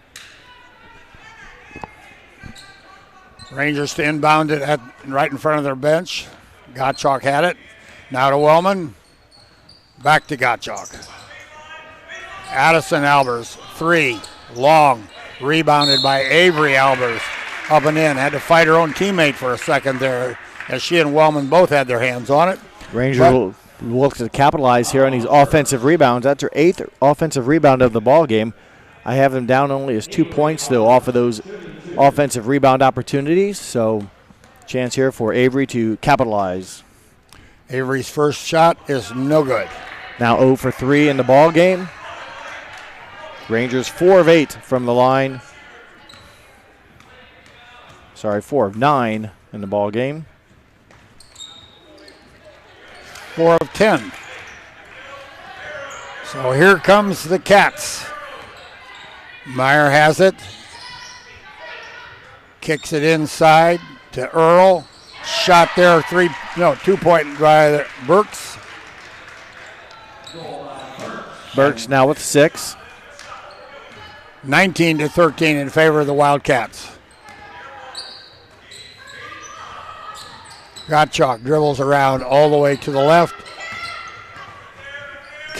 Rangers to inbound it right in front of their bench. Gottschalk had it. Now to Wellman. Back to Gottschalk. Addison Albers, 3, long. Rebounded by Avery Albers. Up and in. Had to fight her own teammate for a second there as she and Wellman both had their hands on it. Rangers will look to capitalize here on these offensive rebounds. That's her 8th offensive rebound of the ball game. I have them down only as 2 points, though, off of those offensive rebound opportunities. So, chance here for Avery to capitalize. Avery's first shot is no good. Now 0 for 3 in the ball game. Rangers 4 of 8 from the line. 4 of 9 in the ball game. 4 of 10. So here comes the Cats. Meyer has it. Kicks it inside to Earl. Shot there, 2-point by Burks. Burks now with 6. 19-13 in favor of the Wildcats. Gottschalk dribbles around all the way to the left.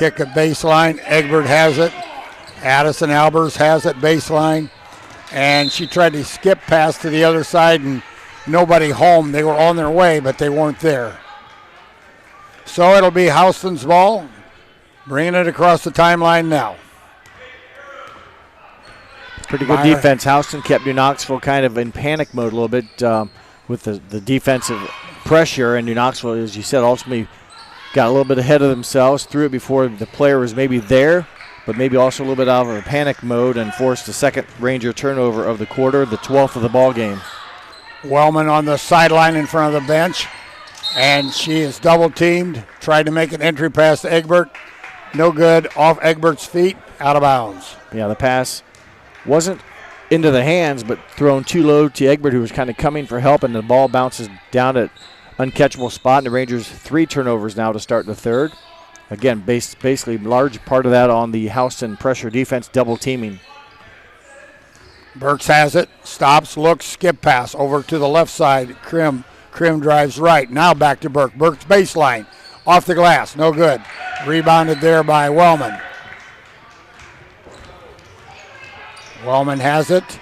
kick at baseline. Egbert has it. Addison Albers has it baseline. And she tried to skip past to the other side and nobody home. They were on their way, but they weren't there. So it'll be Houston's ball. Bringing it across the timeline now. Pretty good defense. Houston kept New Knoxville kind of in panic mode a little bit with the defensive pressure. And New Knoxville, as you said, ultimately got a little bit ahead of themselves, threw it before the player was maybe there, but maybe also a little bit out of a panic mode and forced the second Ranger turnover of the quarter, the 12th of the ball game. Wellman on the sideline in front of the bench, and she is double-teamed, tried to make an entry pass to Egbert. No good, off Egbert's feet, out of bounds. Yeah, the pass wasn't into the hands, but thrown too low to Egbert, who was kind of coming for help, and the ball bounces down at uncatchable spot. And the Rangers 3 turnovers now to start the third. Again, basically large part of that on the Houston pressure defense, double teaming. Burks has it, stops, looks, skip pass over to the left side. Krim drives right. Now back to Burke. Burke's baseline. Off the glass, no good. Rebounded there by Wellman. Wellman has it.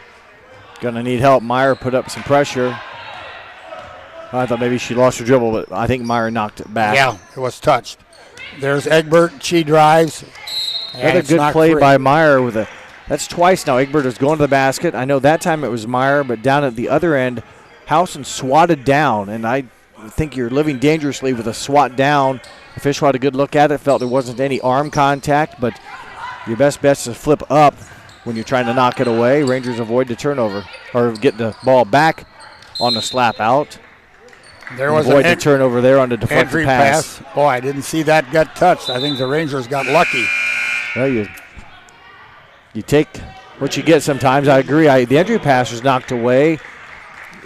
Gonna need help. Meyer put up some pressure. I thought maybe she lost her dribble, but I think Meyer knocked it back. Yeah, it was touched. There's Egbert. She drives. Another good play by Meyer with a. That's twice now. Egbert is going to the basket. I know that time it was Meyer, but down at the other end, Houston swatted down, and I think you're living dangerously with a swat down. Official had a good look at it, felt there wasn't any arm contact, but your best bet is to flip up when you're trying to knock it away. Rangers avoid the turnover or get the ball back on the slap out. There was avoid the turnover there on the deflected pass. Boy, I didn't see that got touched. I think the Rangers got lucky. Well, you take what you get sometimes. I agree. The entry pass was knocked away,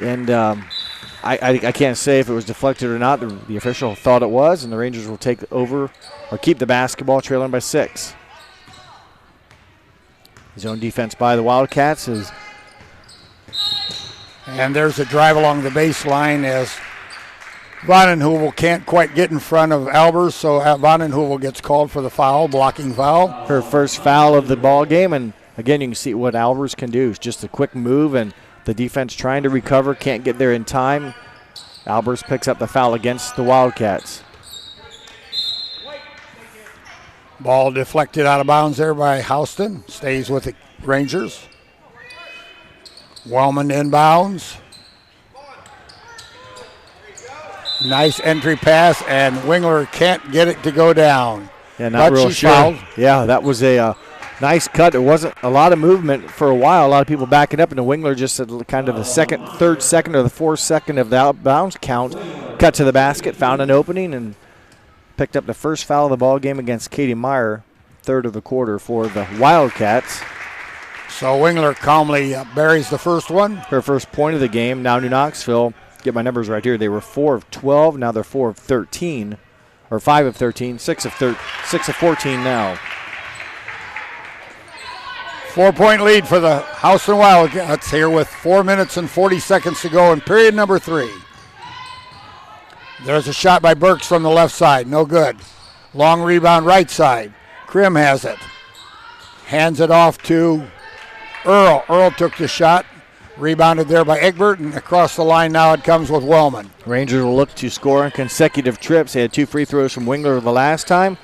and I can't say if it was deflected or not. The official thought it was, and the Rangers will take over or keep the basketball, trailing by 6. Zone defense by the Wildcats is. And there's a drive along the baseline as Vonenheuvel can't quite get in front of Albers, so Vonenheuvel gets called for the foul, blocking foul. Her first foul of the ball game, and again, you can see what Albers can do. It's just a quick move, and the defense trying to recover, can't get there in time. Albers picks up the foul against the Wildcats. Ball deflected out of bounds there by Houston. Stays with the Rangers. Wellman inbounds. Nice entry pass, and Wingler can't get it to go down. Yeah, not real sure. Fouled. Yeah, that was a nice cut. There wasn't a lot of movement for a while. A lot of people backing up, and the Wingler just at kind of the third second or the 4th second of the outbounds count, cut to the basket, found an opening, and picked up the first foul of the ball game against Katie Meyer, 3rd of the quarter for the Wildcats. So Wingler calmly buries the first one. Her first point of the game. Now New Knoxville, get my numbers right here, they were 4 of 12. Now they're 4 of 13, or 5 of 13, 6 of 14 now. 4-point lead for the Houston Wildcats here with 4 minutes and 40 seconds to go in period number 3. There's a shot by Burks from the left side. No good. Long rebound right side. Krim has it. Hands it off to Earl. Earl took the shot. Rebounded there by Egbert, and across the line now it comes with Wellman. Rangers will look to score on consecutive trips. They had 2 free throws from Wingler the last time.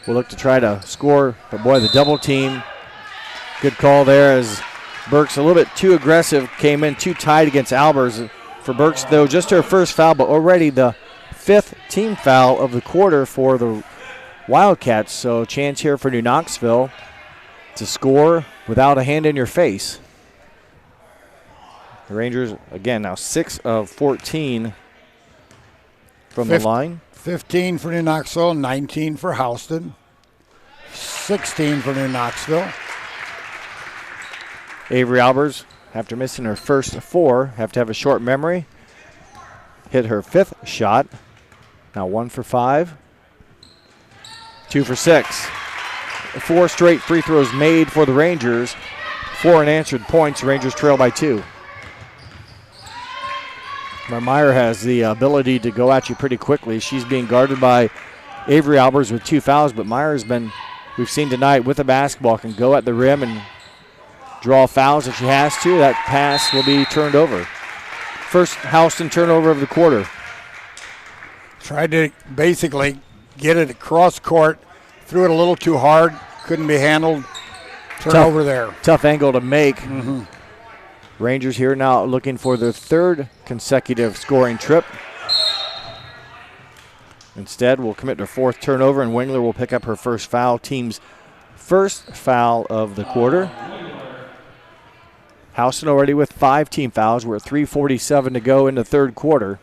We'll look to try to score, but boy, the double team. Good call there as Burks a little bit too aggressive, came in too tight against Albers. For Burks, though, just her first foul, but already the 5th team foul of the quarter for the Wildcats. So chance here for New Knoxville to score without a hand in your face. The Rangers, again, now 6 of 14 from the line. 15 for New Knoxville, 19 for Houston, 16 for New Knoxville. Avery Albers, after missing her first 4, have to have a short memory. Hit her 5th shot. Now 1 for 5. 2 for 6. 4 straight free throws made for the Rangers. 4 unanswered points. Rangers trail by 2. Meyer has the ability to go at you pretty quickly. She's being guarded by Avery Albers with 2 fouls, but Meyer's been, we've seen tonight with the basketball, can go at the rim and draw fouls if she has to. That pass will be turned over. First Houston turnover of the quarter. Tried to basically get it across court, threw it a little too hard, couldn't be handled. Turnover there. Tough angle to make. Rangers here now looking for their 3rd consecutive scoring trip. Instead, we'll commit their 4th turnover, and Wingler will pick up her first foul, team's first foul of the quarter. Houston already with 5 team fouls. We're at 3:47 to go in the 3rd quarter.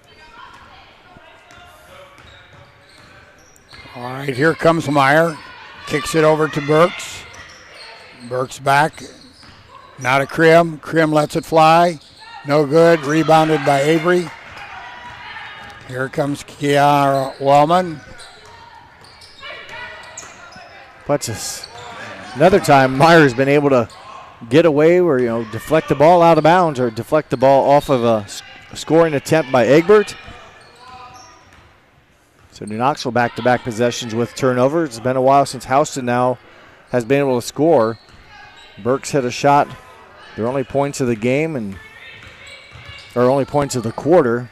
All right, here comes Meyer. Kicks it over to Burks. Burks back. Now to Krim. Krim lets it fly. No good. Rebounded by Avery. Here comes Kiara Wellman. Puts us. Another time, Meyer's been able to get away or, deflect the ball out of bounds or deflect the ball off of a scoring attempt by Egbert. So New Knoxville back-to-back possessions with turnovers. It's been a while since Houston now has been able to score. Burks hit a shot. Their only points of the game or only points of the quarter.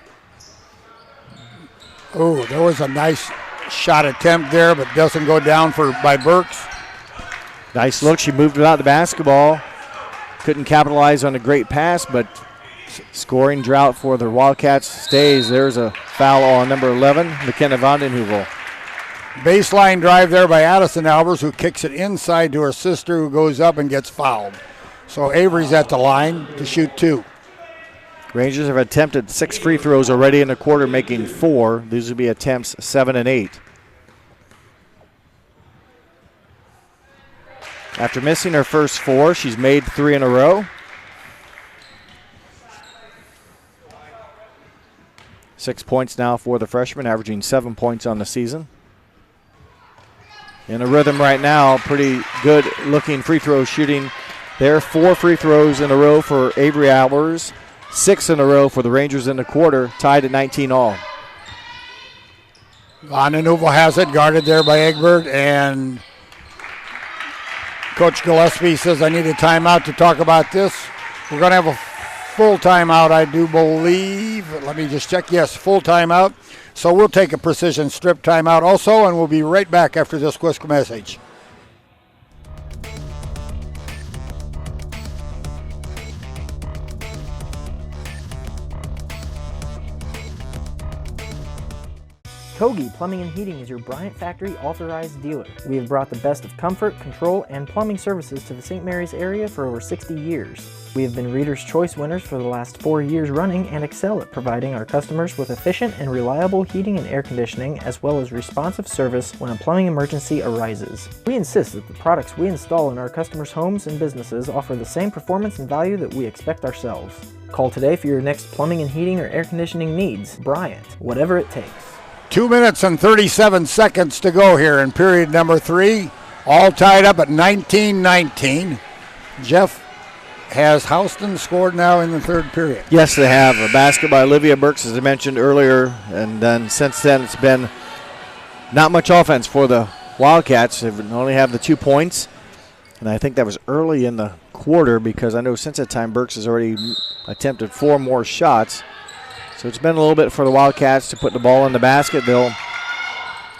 Oh, there was a nice shot attempt there, but doesn't go down by Burks. Nice look. She moved without the basketball. Couldn't capitalize on a great pass, but scoring drought for the Wildcats stays. There's a foul on number 11, McKenna Vandenheuvel. Baseline drive there by Addison Albers, who kicks it inside to her sister, who goes up and gets fouled. So Avery's at the line to shoot 2. Rangers have attempted 6 free throws already in the quarter, making 4. These would be attempts 7 and 8. After missing her first 4, she's made 3 in a row. 6 points now for the freshman, averaging 7 points on the season. In a rhythm right now, pretty good looking free throw shooting. There, 4 free throws in a row for Avery Albers, 6 in a row for the Rangers in the quarter, tied at 19 all. Vandenheuvel has it, guarded there by Egbert, and Coach Gillespie says, I need a timeout to talk about this. We're going to have a full timeout, I do believe. Let me just check. Yes, full timeout. So we'll take a precision strip timeout also, and we'll be right back after this quick message. Kogi Plumbing and Heating is your Bryant Factory authorized dealer. We have brought the best of comfort, control, and plumbing services to the St. Mary's area for over 60 years. We have been Reader's Choice winners for the last 4 years running and excel at providing our customers with efficient and reliable heating and air conditioning, as well as responsive service when a plumbing emergency arises. We insist that the products we install in our customers' homes and businesses offer the same performance and value that we expect ourselves. Call today for your next plumbing and heating or air conditioning needs. Bryant, whatever it takes. 2 minutes and 37 seconds to go here in period number 3. All tied up at 19-19. Jeff, has Houston scored now in the 3rd period? Yes, they have. A basket by Olivia Burks, as I mentioned earlier, and then since then it's been not much offense for the Wildcats. They only have the 2 points, and I think that was early in the quarter because I know since that time Burks has already attempted 4 more shots. So it's been a little bit for the Wildcats to put the ball in the basket. They'll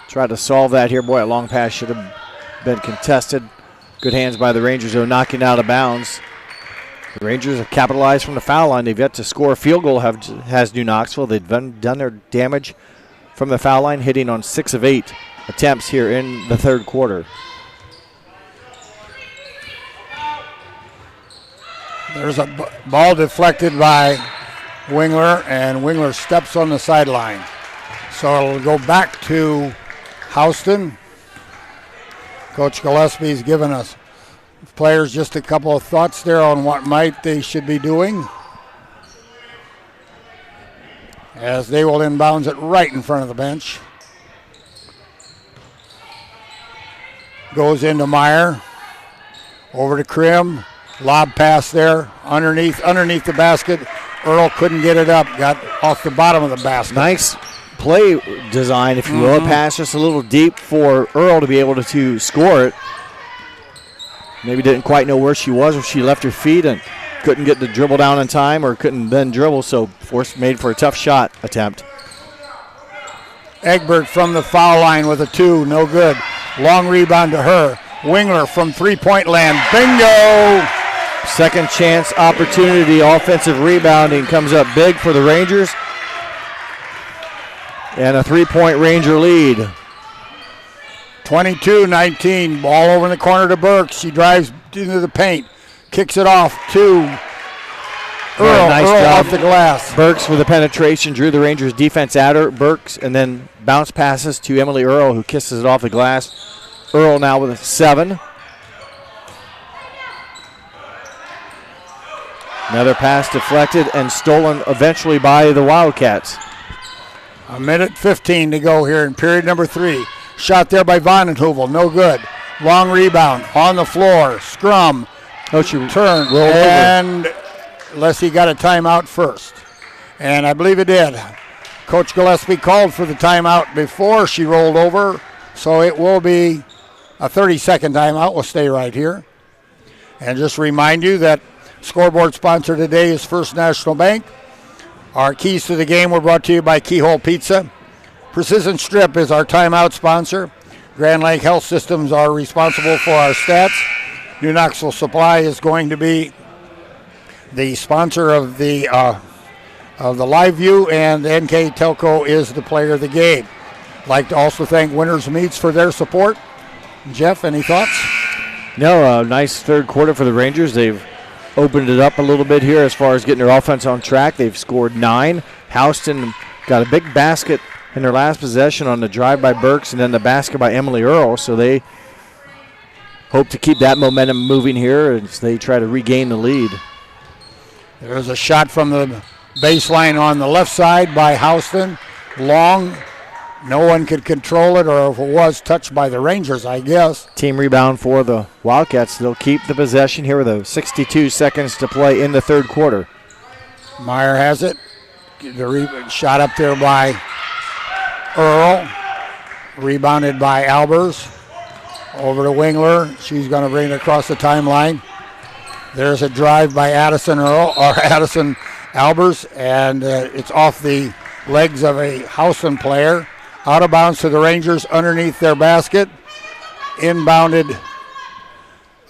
try to solve that here. Boy, a long pass should have been contested. Good hands by the Rangers, though, knocking out of bounds. The Rangers have capitalized from the foul line. They've yet to score a field goal, has New Knoxville. They've done their damage from the foul line, hitting on 6 of 8 attempts here in the 3rd quarter. There's a ball deflected by Wingler, and Wingler steps on the sideline. So it'll go back to Houston. Coach Gillespie's given us players just a couple of thoughts there on what they should be doing, as they will inbounds it right in front of the bench. Goes into Meyer. Over to Krim. Lob pass there underneath the basket. Earl couldn't get it up. Got off the bottom of the basket. Nice play design, if you will. A pass just a little deep for Earl to be able to score it. Maybe didn't quite know where she was when she left her feet and couldn't get the dribble down in time, or couldn't then dribble, so made for a tough shot attempt. Egbert from the foul line with a 2, no good. Long rebound to her. Wingler from three-point land, bingo! Second chance opportunity, offensive rebounding comes up big for the Rangers. And a 3-point Ranger lead. 22-19, ball over in the corner to Burks. She drives into the paint, kicks it off to Earl. Nice Earl job off the glass. Burks with the penetration, drew the Rangers defense at her. Burks, and then bounce passes to Emily Earl, who kisses it off the glass. Earl now with a 7. Another pass deflected and stolen eventually by the Wildcats. A minute 15 to go here in period number 3. Shot there by Vonenheuvel, no good. Long rebound on the floor, scrum. Turn, and Leslie got a timeout first. And I believe it did. Coach Gillespie called for the timeout before she rolled over, so it will be a 30-second timeout. We'll stay right here. And just remind you that scoreboard sponsor today is First National Bank. Our keys to the game were brought to you by Keyhole Pizza. Precision Strip is our timeout sponsor. Grand Lake Health Systems are responsible for our stats. New Knoxville Supply is going to be the sponsor of the live view, and NK Telco is the player of the game. I'd like to also thank Winners Meats for their support. Jeff, any thoughts? No, nice third quarter for the Rangers. They've opened it up a little bit here as far as getting their offense on track. They've scored 9. Houston got a big basket in their last possession on the drive by Burks and then the basket by Emily Earl, so they hope to keep that momentum moving here as they try to regain the lead. There's a shot from the baseline on the left side by Houston. Long. No one could control it, or if it was, touched by the Rangers, I guess. Team rebound for the Wildcats. They'll keep the possession here with 62 seconds to play in the third quarter. Meyer has it. The shot up there by Earl. Rebounded by Albers. Over to Wingler. She's going to bring it across the timeline. There's a drive by Addison Albers, and it's off the legs of a Houston player. Out of bounds to the Rangers underneath their basket. Inbounded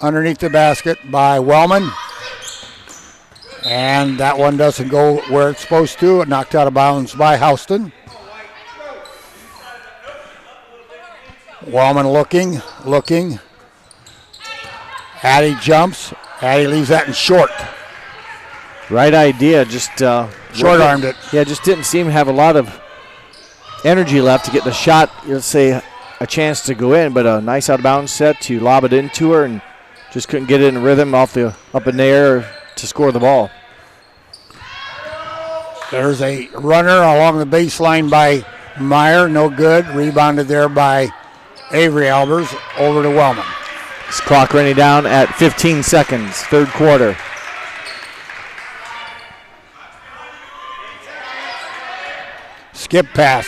underneath the basket by Wellman. And that one doesn't go where it's supposed to. It knocked out of bounds by Houston. Wellman looking. Addie jumps. Addie leaves that in short. Right idea, just short-armed it. Yeah, just didn't seem to have a lot of energy left to get the shot, let's say, a chance to go in, but a nice out-of-bounds set to lob it into her and just couldn't get it in rhythm up in the air to score the ball. There's a runner along the baseline by Meyer, no good. Rebounded there by Avery Albers, over to Wellman. This clock running down at 15 seconds, third quarter. Skip pass.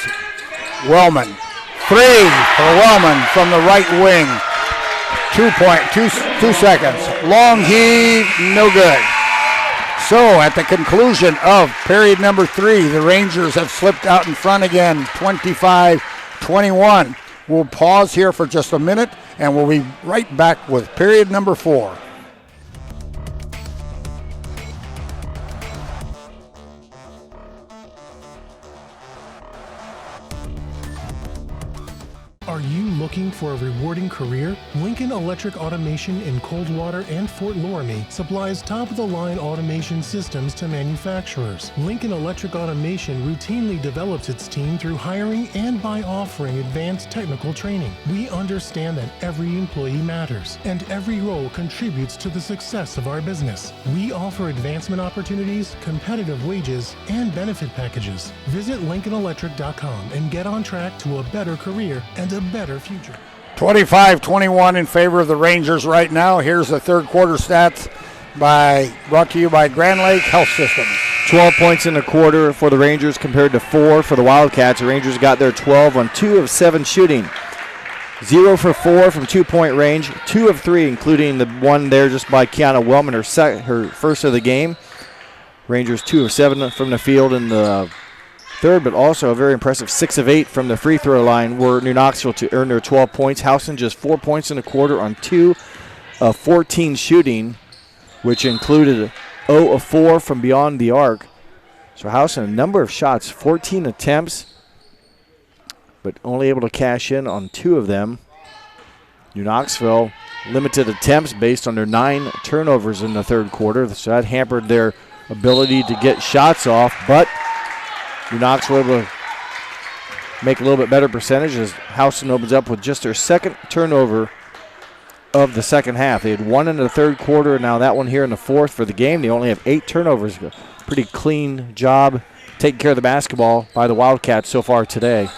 Wellman. 3 for Wellman from the right wing. 2 seconds. Long heave, no good. So at the conclusion of period number 3, the Rangers have slipped out in front again, 25-21. We'll pause here for just a minute, and we'll be right back with period number 4. Are you looking for a rewarding career? Lincoln Electric Automation in Coldwater and Fort Loramie supplies top-of-the-line automation systems to manufacturers. Lincoln Electric Automation routinely develops its team through hiring and by offering advanced technical training. We understand that every employee matters, and every role contributes to the success of our business. We offer advancement opportunities, competitive wages, and benefit packages. Visit LincolnElectric.com and get on track to a better career and a better future. 25-21 in favor of the Rangers right now. Here's the third quarter stats brought to you by Grand Lake Health Systems. 12 points in the quarter for the Rangers compared to 4 for the Wildcats. The Rangers got their 12 on 2 of 7 shooting. 0 for 4 from 2-point range, 2 of 3, including the one there just by Kiana Wellman, her first of the game. Rangers 2 of 7 from the field in the third, but also a very impressive 6 of 8 from the free throw line were New Knoxville to earn their 12 points. Houston just 4 points in the quarter on 2 of 14 shooting, which included 0 of 4 from beyond the arc. So Houston, a number of shots, 14 attempts, but only able to cash in on 2 of them. New Knoxville, limited attempts based on their 9 turnovers in the third quarter, so that hampered their ability to get shots off, but New Knoxville able to make a little bit better percentage as Houston opens up with just their second turnover of the second half. They had 1 in the third quarter, and now that one here in the fourth for the game. They only have 8 turnovers. Pretty clean job taking care of the basketball by the Wildcats so far today.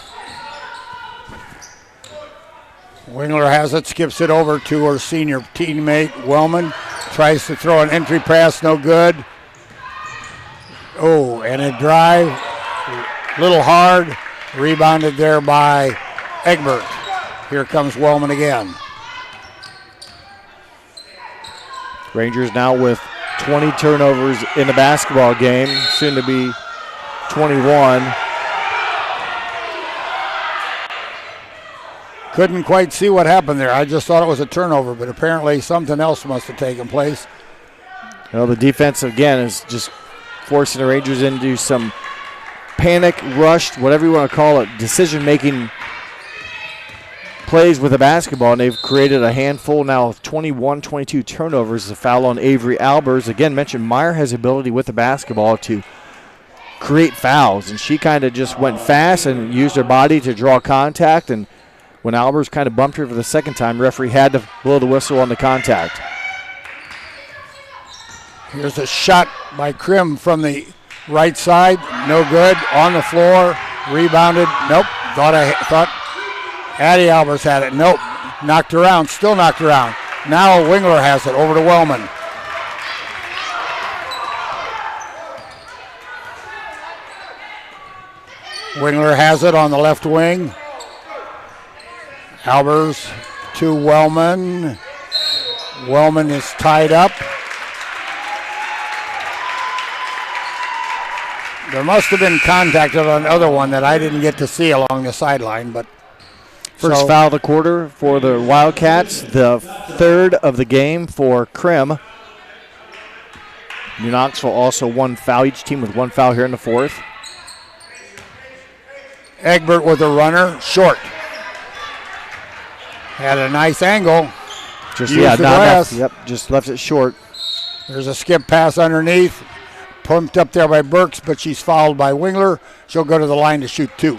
Wingler has it, skips it over to her senior teammate, Wellman. Tries to throw an entry pass, no good. Oh, and a drive, little hard. Rebounded there by Egbert. Here comes Wellman again. Rangers now with 20 turnovers in the basketball game, soon to be 21. Couldn't quite see what happened there. I just thought it was a turnover, but apparently something else must have taken place. Well, the defense, again, is just forcing the Rangers into some panic, rushed, whatever you want to call it, decision-making plays with the basketball, and they've created a handful now of 21, 22 turnovers. A foul on Avery Albers. Again, mentioned Meyer has ability with the basketball to create fouls, and she kind of just went fast and used her body to draw contact, and when Albers kind of bumped her for the second time, referee had to blow the whistle on the contact. Here's a shot by Krim from the right side. No good. On the floor. Rebounded. Nope. Thought Addie Albers had it. Nope. Knocked around. Still knocked around. Now Wingler has it. Over to Wellman. Wingler has it on the left wing. Albers to Wellman. Wellman is tied up. There must have been contact on the other one that I didn't get to see along the sideline, but first foul of the quarter for the Wildcats, the third of the game for Krim. New Knoxville also 1 foul, each team with 1 foul here in the fourth. Egbert with a runner, short. Had a nice angle. Just left it short. There's a skip pass underneath. Pumped up there by Burks, but she's fouled by Wingler. She'll go to the line to shoot 2.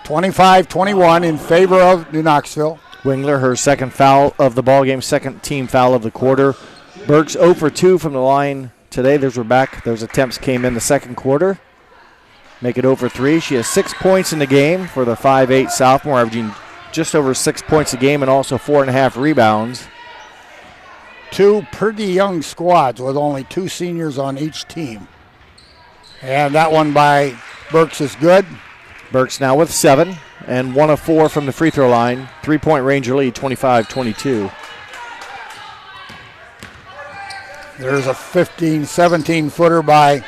25-21 in favor of New Knoxville. Wingler, her second foul of the ball game, second team foul of the quarter. Burks 0 for 2 from the line today. Those were back. Those attempts came in the second quarter. Make it 0 for 3. She has 6 points in the game for the 5'8 sophomore, averaging just over 6 points a game and also 4.5 rebounds. 2 pretty young squads with only 2 seniors on each team. And that one by Burks is good. Burks now with 7 and 1 of 4 from the free throw line. 3-point Ranger lead, 25-22. There's a 17-footer by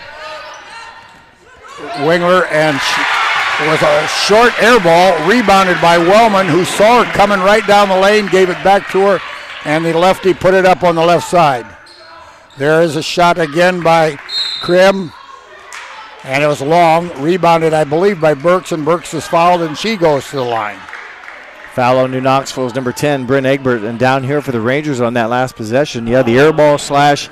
Wingler, and it was a short air ball rebounded by Wellman, who saw her coming right down the lane, gave it back to her, and the lefty put it up on the left side. There is a shot again by Krim, and it was long, rebounded, I believe, by Burks, and Burks is fouled, and she goes to the line. Foul on New Knoxville's number 10, Bryn Egbert, and down here for the Rangers on that last possession. Yeah, the air ball slash,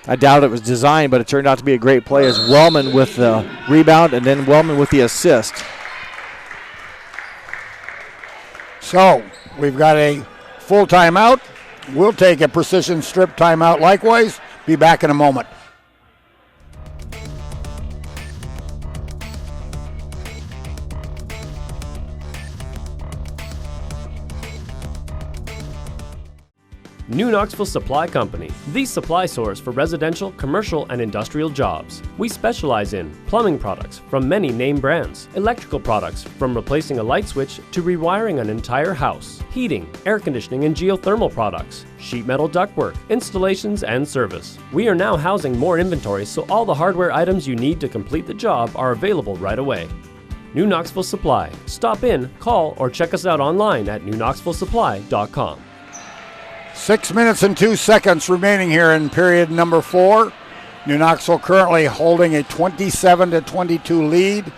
I doubt it was designed, but it turned out to be a great play as Wellman with the rebound and then Wellman with the assist. So, we've got a full timeout. We'll take a precision strip timeout likewise. Be back in a moment. New Knoxville Supply Company, the supply source for residential, commercial, and industrial jobs. We specialize in plumbing products from many name brands, electrical products from replacing a light switch to rewiring an entire house, heating, air conditioning, and geothermal products, sheet metal ductwork, installations, and service. We are now housing more inventory, so all the hardware items you need to complete the job are available right away. New Knoxville Supply. Stop in, call, or check us out online at newknoxvillesupply.com. 6 minutes and 2 seconds remaining here in period number 4. New Knoxville currently holding a 27-22 lead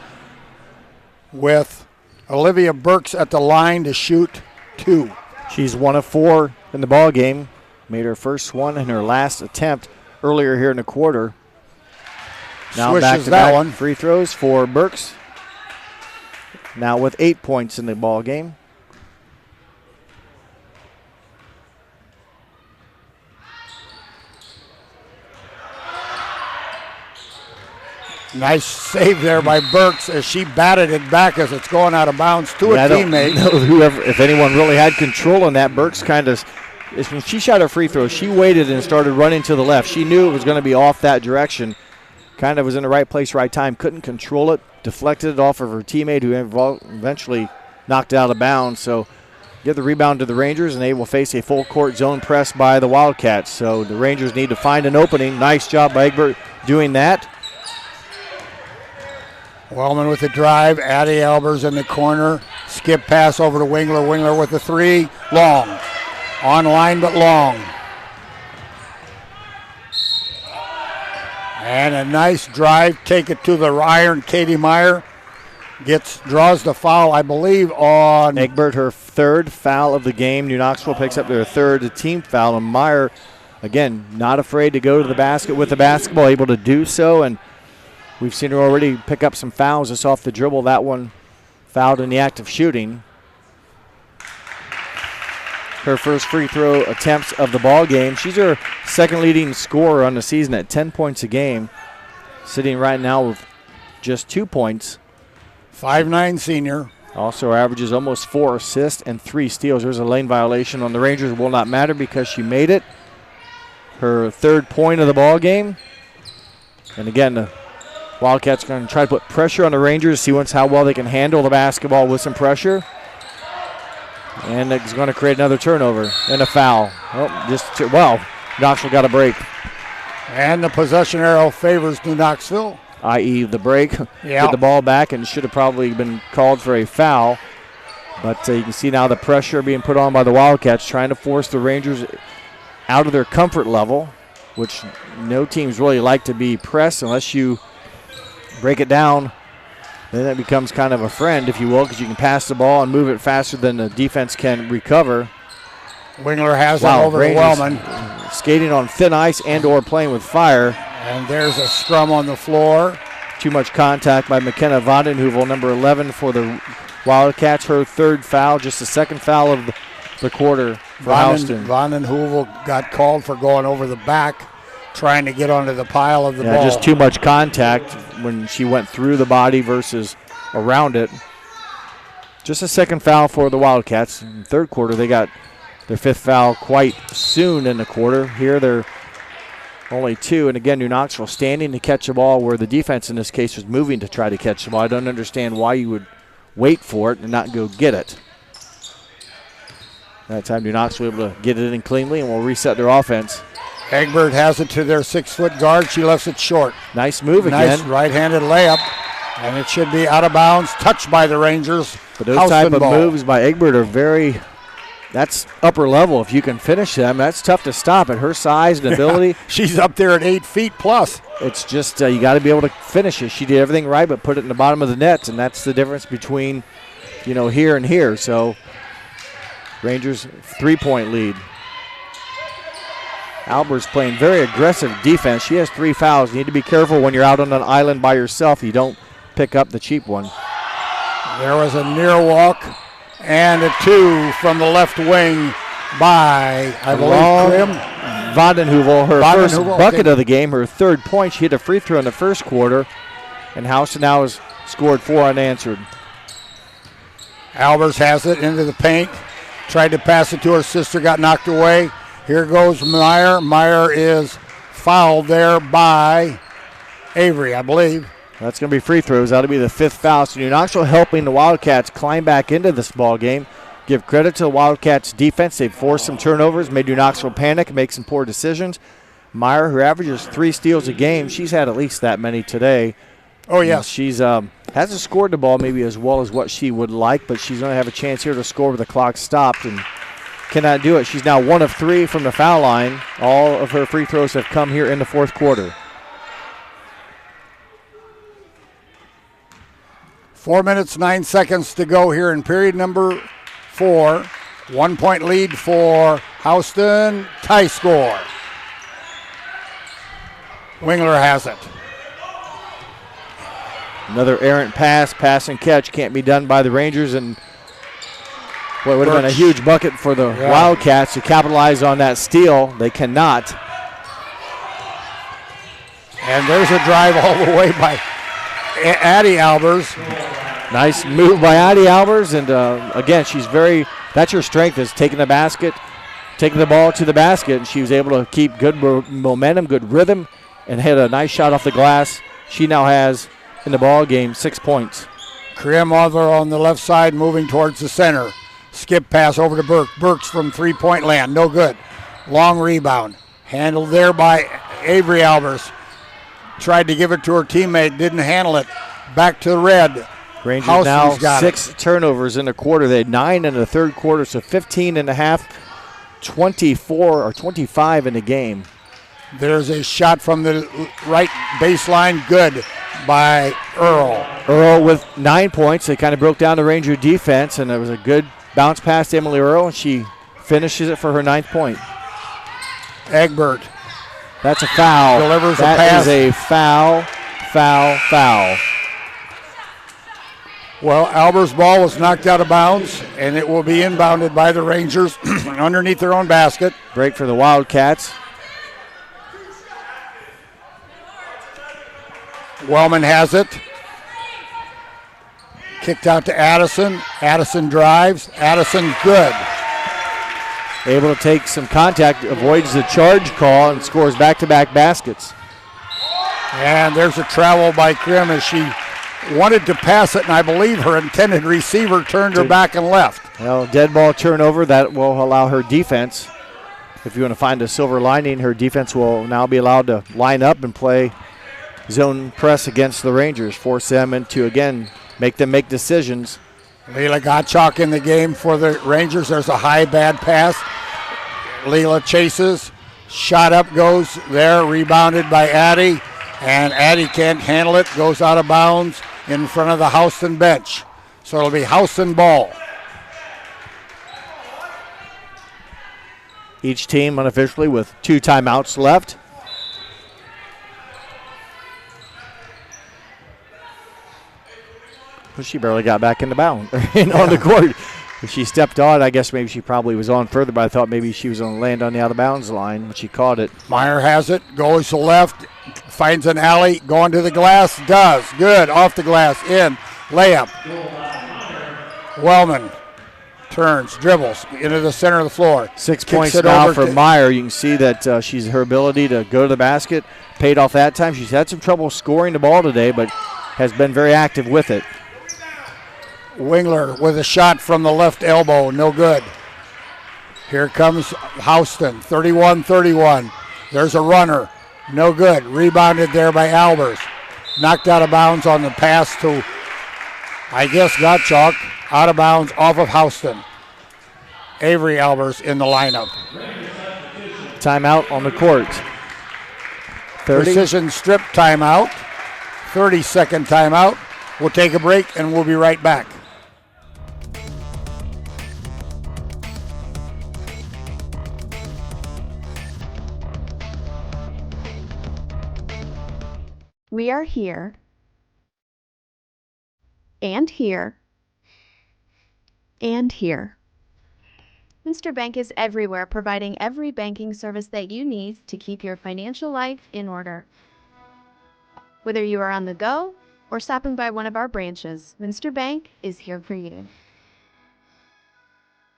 with Olivia Burks at the line to shoot 2. She's 1 of 4 in the ball game. Made her first one in her last attempt earlier here in the quarter. Now Swishes back to that back one. free throws for Burks. Now with 8 points in the ball game. Nice save there by Burks as she batted it back as it's going out of bounds to a teammate. I don't know whoever, if anyone really had control on that. Burks kind of, when she shot her free throw, she waited and started running to the left. She knew it was going to be off that direction. Kind of was in the right place, right time. Couldn't control it. Deflected it off of her teammate who eventually knocked it out of bounds. So give the rebound to the Rangers, and they will face a full court zone press by the Wildcats. So the Rangers need to find an opening. Nice job by Egbert doing that. Wellman with the drive. Addie Albers in the corner. Skip pass over to Wingler. Wingler with the 3. Long. On line but long. And a nice drive. Take it to the iron. Katie Meyer draws the foul, I believe, on Egbert, her third foul of the game. New Knoxville picks up their third team foul. And Meyer, again, not afraid to go to the basket with the basketball, able to do so. And we've seen her already pick up some fouls just off the dribble. That one fouled in the act of shooting. Her first free throw attempts of the ball game. She's her second leading scorer on the season at 10 points a game. Sitting right now with just 2 points. 5'9" senior. Also averages almost 4 assists and 3 steals. There's a lane violation on the Rangers. Will not matter because she made it. Her third point of the ball game. And again, the Wildcats going to try to put pressure on the Rangers, see how well they can handle the basketball with some pressure. And it's going to create another turnover and a foul. Knoxville got a break. And the possession arrow favors New Knoxville. I.e. the break. Get the ball back and should have probably been called for a foul. But you can see now the pressure being put on by the Wildcats, trying to force the Rangers out of their comfort level, which no teams really like to be pressed unless you break it down. Then it becomes kind of a friend, if you will, because you can pass the ball and move it faster than the defense can recover. Wingler has it over to Wellman. Skating on thin ice and or playing with fire. And there's a scrum on the floor. Too much contact by McKenna Vandenheuvel, number 11 for the Wildcats. Her third foul, just the second foul of the quarter for Houston. Vandenheuvel got called for going over the back, trying to get onto the pile of the ball. Just too much contact when she went through the body versus around it. Just a second foul for the Wildcats. In the third quarter, they got their fifth foul quite soon in the quarter. Here they're only 2. And again, New Knoxville standing to catch the ball where the defense in this case was moving to try to catch the ball. I don't understand why you would wait for it and not go get it. That time New Knoxville able to get it in cleanly and will reset their offense. Egbert has it to their 6-foot guard. She left it short. Nice move again. Nice right-handed layup. And it should be out of bounds, touched by the Rangers. But those type of moves by Egbert are that's upper level. If you can finish them, that's tough to stop at her size and ability. She's up there at 8 feet plus. It's just you got to be able to finish it. She did everything right, but put it in the bottom of the net, and that's the difference between, here and here. So Rangers 3-point lead. Albert's playing very aggressive defense. She has 3 fouls. You need to be careful when you're out on an island by yourself. You don't pick up the cheap one. There was a near walk and a 2 from the left wing by, I believe, Krim. Vandenheuvel, her first bucket of the game, her third point. She hit a free throw in the first quarter, and Houston now has scored 4 unanswered. Albers has it into the paint. Tried to pass it to her sister, got knocked away. Here goes Meyer. Meyer is fouled there by Avery, I believe. That's going to be free throws. That'll be the 5th foul. So New Knoxville helping the Wildcats climb back into this ball game. Give credit to the Wildcats' defense. They've forced some turnovers, made New Knoxville panic, make some poor decisions. Meyer, who averages 3 steals a game, she's had at least that many today. Oh, yes. She's hasn't scored the ball maybe as well as what she would like, but she's going to have a chance here to score with the clock stopped and cannot do it. She's now 1 of 3 from the foul line. All of her free throws have come here in the 4th quarter. 4 minutes, 9 seconds to go here in period number 4. 1 point lead for Houston. Tie score. Wingler has it. Another errant pass and catch can't be done by the Rangers, and what would have been a huge bucket for the Wildcats to capitalize on that steal. They cannot. And there's a drive all the way by Addie Albers. Nice move by Addie Albers, and again, that's her strength, is taking the ball to the basket, and she was able to keep good momentum, good rhythm, and hit a nice shot off the glass. She now has, in the ball game, 6 points. Kareem Adler on the left side moving towards the center. Skip pass over to Burke. Burke's from three-point land, no good. Long rebound. Handled there by Avery Albers. Tried to give it to her teammate, didn't handle it. Back to the red. Rangers Houston's now 6 turnovers in the quarter. They had 9 in the 3rd quarter, so 15 and a half, 24 or 25 in the game. There's a shot from the right baseline, good by Earl. Earl with 9 points. They kind of broke down the Ranger defense, and it was a good bounce pass to Emily Earl, and she finishes it for her 9th point. Egbert. That's a foul. Delivers that a pass. That is a foul. Well, Albers' ball was knocked out of bounds, and it will be inbounded by the Rangers underneath their own basket. Break for the Wildcats. Wellman has it. Kicked out to Addison. Addison drives. Addison good. Able to take some contact, avoids the charge call, and scores back-to-back baskets. And there's a travel by Krim as she wanted to pass it, and I believe her intended receiver turned her back and left. Well, dead ball turnover, that will allow her defense. If you want to find a silver lining, her defense will now be allowed to line up and play zone press against the Rangers, force them into, again, make them make decisions. Leela Gottschalk in the game for the Rangers. There's a high bad pass. Leela chases. Shot up goes there, rebounded by Addie. And Addie can't handle it, goes out of bounds in front of the Houston bench. So it'll be Houston ball. Each team unofficially with 2 timeouts left. She barely got back in the bound on the court. If she stepped on, I guess maybe she probably was on further, but I thought maybe she was going to land on the out-of-bounds line when she caught it. Meyer has it, goes to left, finds an alley, going to the glass, does. Good, off the glass, in, layup. Wellman turns, dribbles into the center of the floor. 6 points now for Meyer. You can see that her ability to go to the basket paid off that time. She's had some trouble scoring the ball today, but has been very active with it. Wingler with a shot from the left elbow, no good. Here comes Houston, 31-31. There's a runner, no good. Rebounded there by Albers. Knocked out of bounds on the pass to, I guess, Gottschalk. Out of bounds off of Houston. Avery Albers in the lineup. Timeout on the court. 30. Precision strip timeout. 30-second timeout. We'll take a break and we'll be right back. We are here and here and here. Mr. Bank is everywhere, providing every banking service that you need to keep your financial life in order. Whether you are on the go or stopping by one of our branches, Mr. Bank is here for you.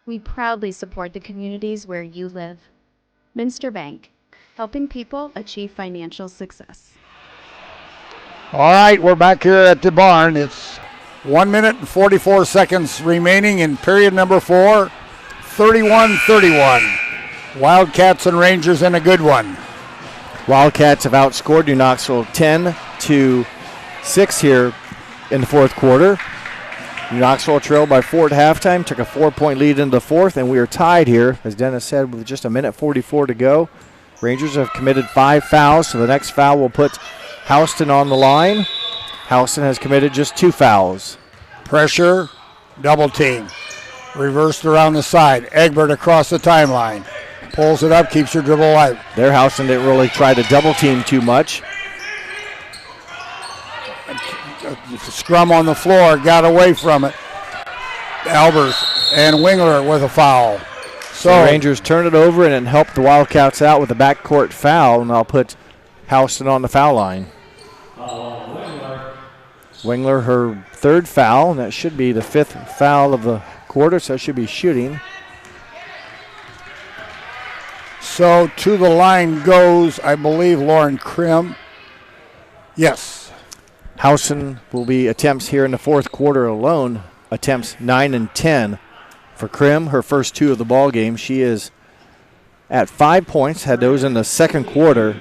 We proudly support the communities where you live. Minster Bank, helping people achieve financial success. All right, we're back here at the barn. It's 1 minute and 44 seconds remaining in period number 4. 31-31. Wildcats and Rangers in a good one. Wildcats have outscored New Knoxville 10-6 here in the fourth quarter. New Knoxville trailed by 4 at halftime, took a 4-point lead into the fourth, and we are tied here, as Dennis said, with just 1:44 to go. Rangers have committed 5 fouls, so the next foul will put Houston on the line. Houston has committed just 2 fouls. Pressure, double team. Reversed around the side. Egbert across the timeline. Pulls it up, keeps your dribble alive. There, Houston didn't really try to double team too much. Scrum on the floor, got away from it. Albers and Wingler with a foul. So the Rangers turn it over and then help the Wildcats out with a backcourt foul, and I'll put Houston on the foul line. Wingler, her 3rd foul, and that should be the 5th foul of the quarter, so it should be shooting. So to the line goes, I believe, Lauren Krim. Yes. Houston will be attempts here in the fourth quarter alone, attempts 9 and 10. For Krim, her first 2 of the ball game, she is at 5 points, had those in the second quarter.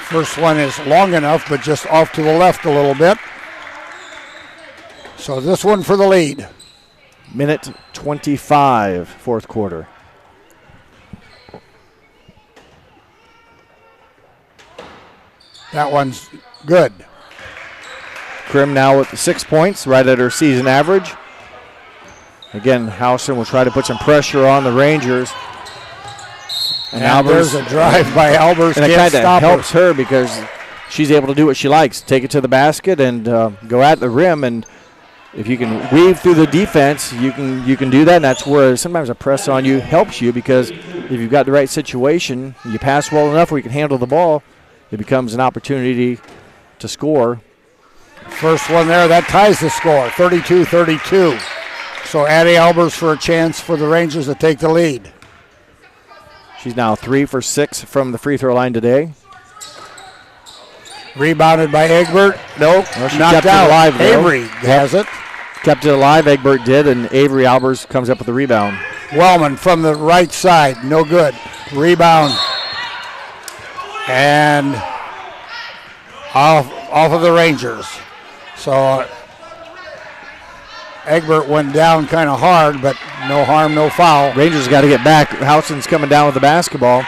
First one is long enough, but just off to the left a little bit. So this one for the lead. Minute 25, fourth quarter. That one's good. Krim now with 6 points, right at her season average. Again, Houston will try to put some pressure on the Rangers. And there's a drive by Albers. And it kind of helps her because she's able to do what she likes, take it to the basket and go at the rim. And if you can weave through the defense, you can do that. And that's where sometimes a press on you helps you, because if you've got the right situation, you pass well enough where you can handle the ball, it becomes an opportunity to score. First one there, that ties the score, 32-32. So Addie Albers for a chance for the Rangers to take the lead. She's now 3 for 6 from the free throw line today. Rebounded by Egbert. Nope, well, she knocked kept out. It alive, Avery has it. Kept it alive, Egbert did, and Avery Albers comes up with the rebound. Wellman from the right side, no good. Rebound. And off of the Rangers. So Egbert went down kind of hard, but no harm, no foul. Rangers got to get back. Houston's coming down with the basketball.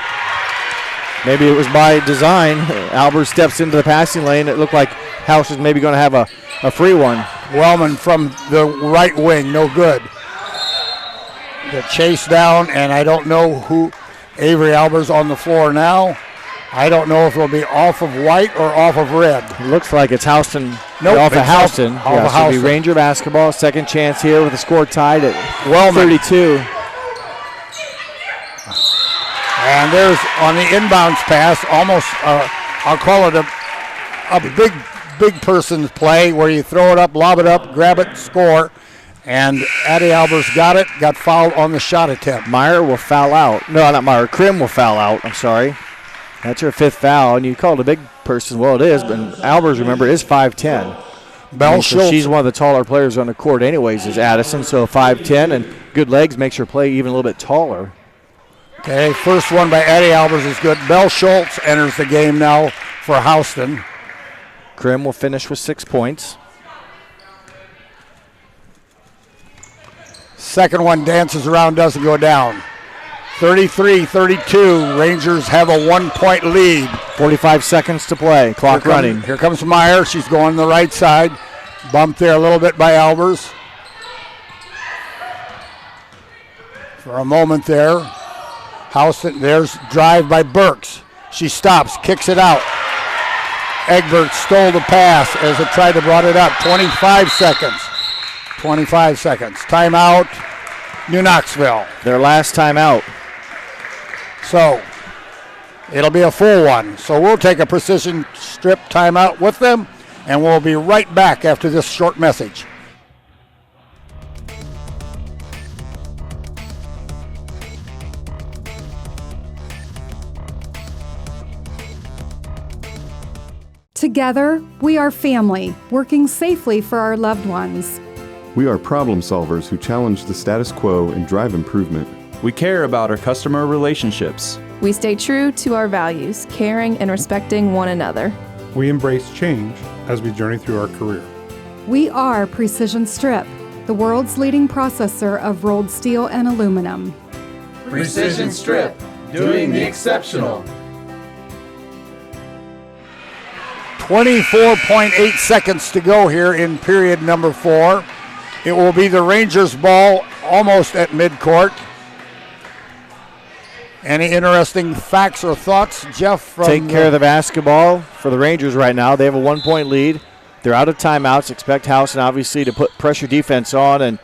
Maybe it was by design. Albers steps into the passing lane. It looked like Houston's maybe going to have a free one. Wellman from the right wing, no good. The chase down, and I don't know who. Avery Albers on the floor now. I don't know if it'll be off of white or off of red. It looks like it's Houston. Nope, off of Houston. Off of Houston. It'll be Ranger basketball. Second chance here with the score tied at Wellman. 32. And there's on the inbounds pass, almost I'll call it a big person's play where you throw it up, lob it up, grab it, score. And Addie Albers got it, got fouled on the shot attempt. Meyer will foul out. No, not Meyer. Krim will foul out. I'm sorry. That's her 5th foul, and you call it a big person. Well, it is, but Albers, remember, is 5'10". Bell Schultz. She's one of the taller players on the court anyways, is Addison, so 5'10", and good legs makes her play even a little bit taller. Okay, first one by Addie Albers is good. Bell Schultz enters the game now for Houston. Krim will finish with 6 points. Second one dances around, doesn't go down. 33-32, Rangers have a 1-point lead. 45 seconds to play, clock running. Here comes Meyer, she's going the right side. Bumped there a little bit by Albers. For a moment there. Houston, there's drive by Burks. She stops, kicks it out. Egbert stole the pass as it tried to brought it up. 25 seconds. 25 seconds. Timeout, New Knoxville. Their last timeout. So it'll be a full one. So we'll take a precision strip timeout with them, and we'll be right back after this short message. Together, we are family, working safely for our loved ones. We are problem solvers who challenge the status quo and drive improvement. We care about our customer relationships. We stay true to our values, caring and respecting one another. We embrace change as we journey through our career. We are Precision Strip, the world's leading processor of rolled steel and aluminum. Precision Strip, doing the exceptional. 24.8 seconds to go here in period number 4. It will be the Rangers' ball almost at midcourt. Any interesting facts or thoughts, Jeff? Take care of the basketball for the Rangers right now. They have a 1-point lead. They're out of timeouts. Expect Houston, obviously, to put pressure defense on and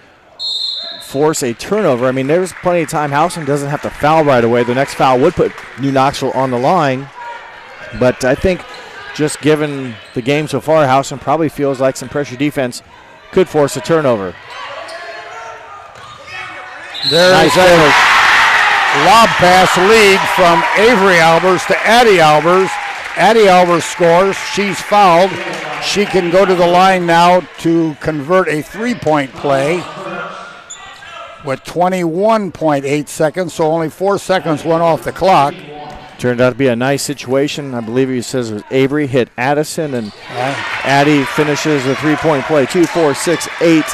force a turnover. I mean, there's plenty of time. Houston doesn't have to foul right away. The next foul would put New Knoxville on the line. But I think just given the game so far, Houston probably feels like some pressure defense could force a turnover. There is a lob pass lead from Avery Albers to Addie Albers. Addie Albers scores. She's fouled. She can go to the line now to convert a 3-point play with 21.8 seconds, so only 4 seconds went off the clock. Turned out to be a nice situation. I believe he says it was Avery hit Addison, and Addie finishes the 3-point play. 2, 4, 6, 8.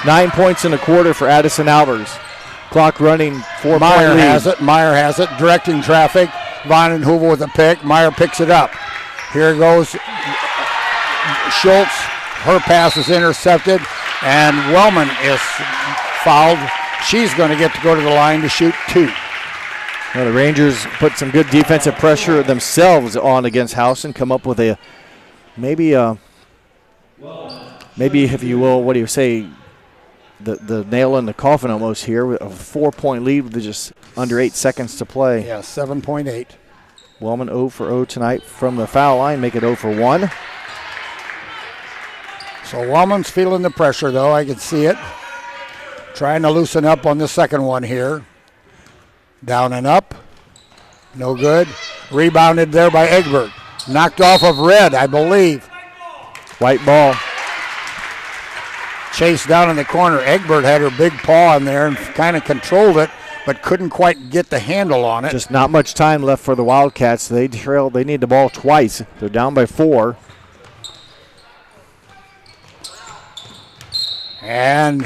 9 points in a quarter for Addison Albers. Clock running, 4-point Meyer lead. has it. Meyer has it. Directing traffic. Vonenheuvel with a pick. Meyer picks it up. Here goes Schultz. Her pass is intercepted, and Wellman is fouled. She's going to get to go to the line to shoot 2. Well, the Rangers put some good defensive pressure themselves on against Houston. Come up with a maybe if you will, what do you say? The nail in the coffin almost here with a 4-point lead with just under 8 seconds to play. Yeah, 7.8. Wellman 0 for 0 tonight from the foul line, make it 0 for 1. So Wellman's feeling the pressure, though. I can see it. Trying to loosen up on the second one here. Down and up. No good. Rebounded there by Egbert. Knocked off of Red, I believe. White ball. Chased down in the corner. Egbert had her big paw in there and kind of controlled it, but couldn't quite get the handle on it. Just not much time left for the Wildcats. They trailed. They need the ball twice. They're down by 4. And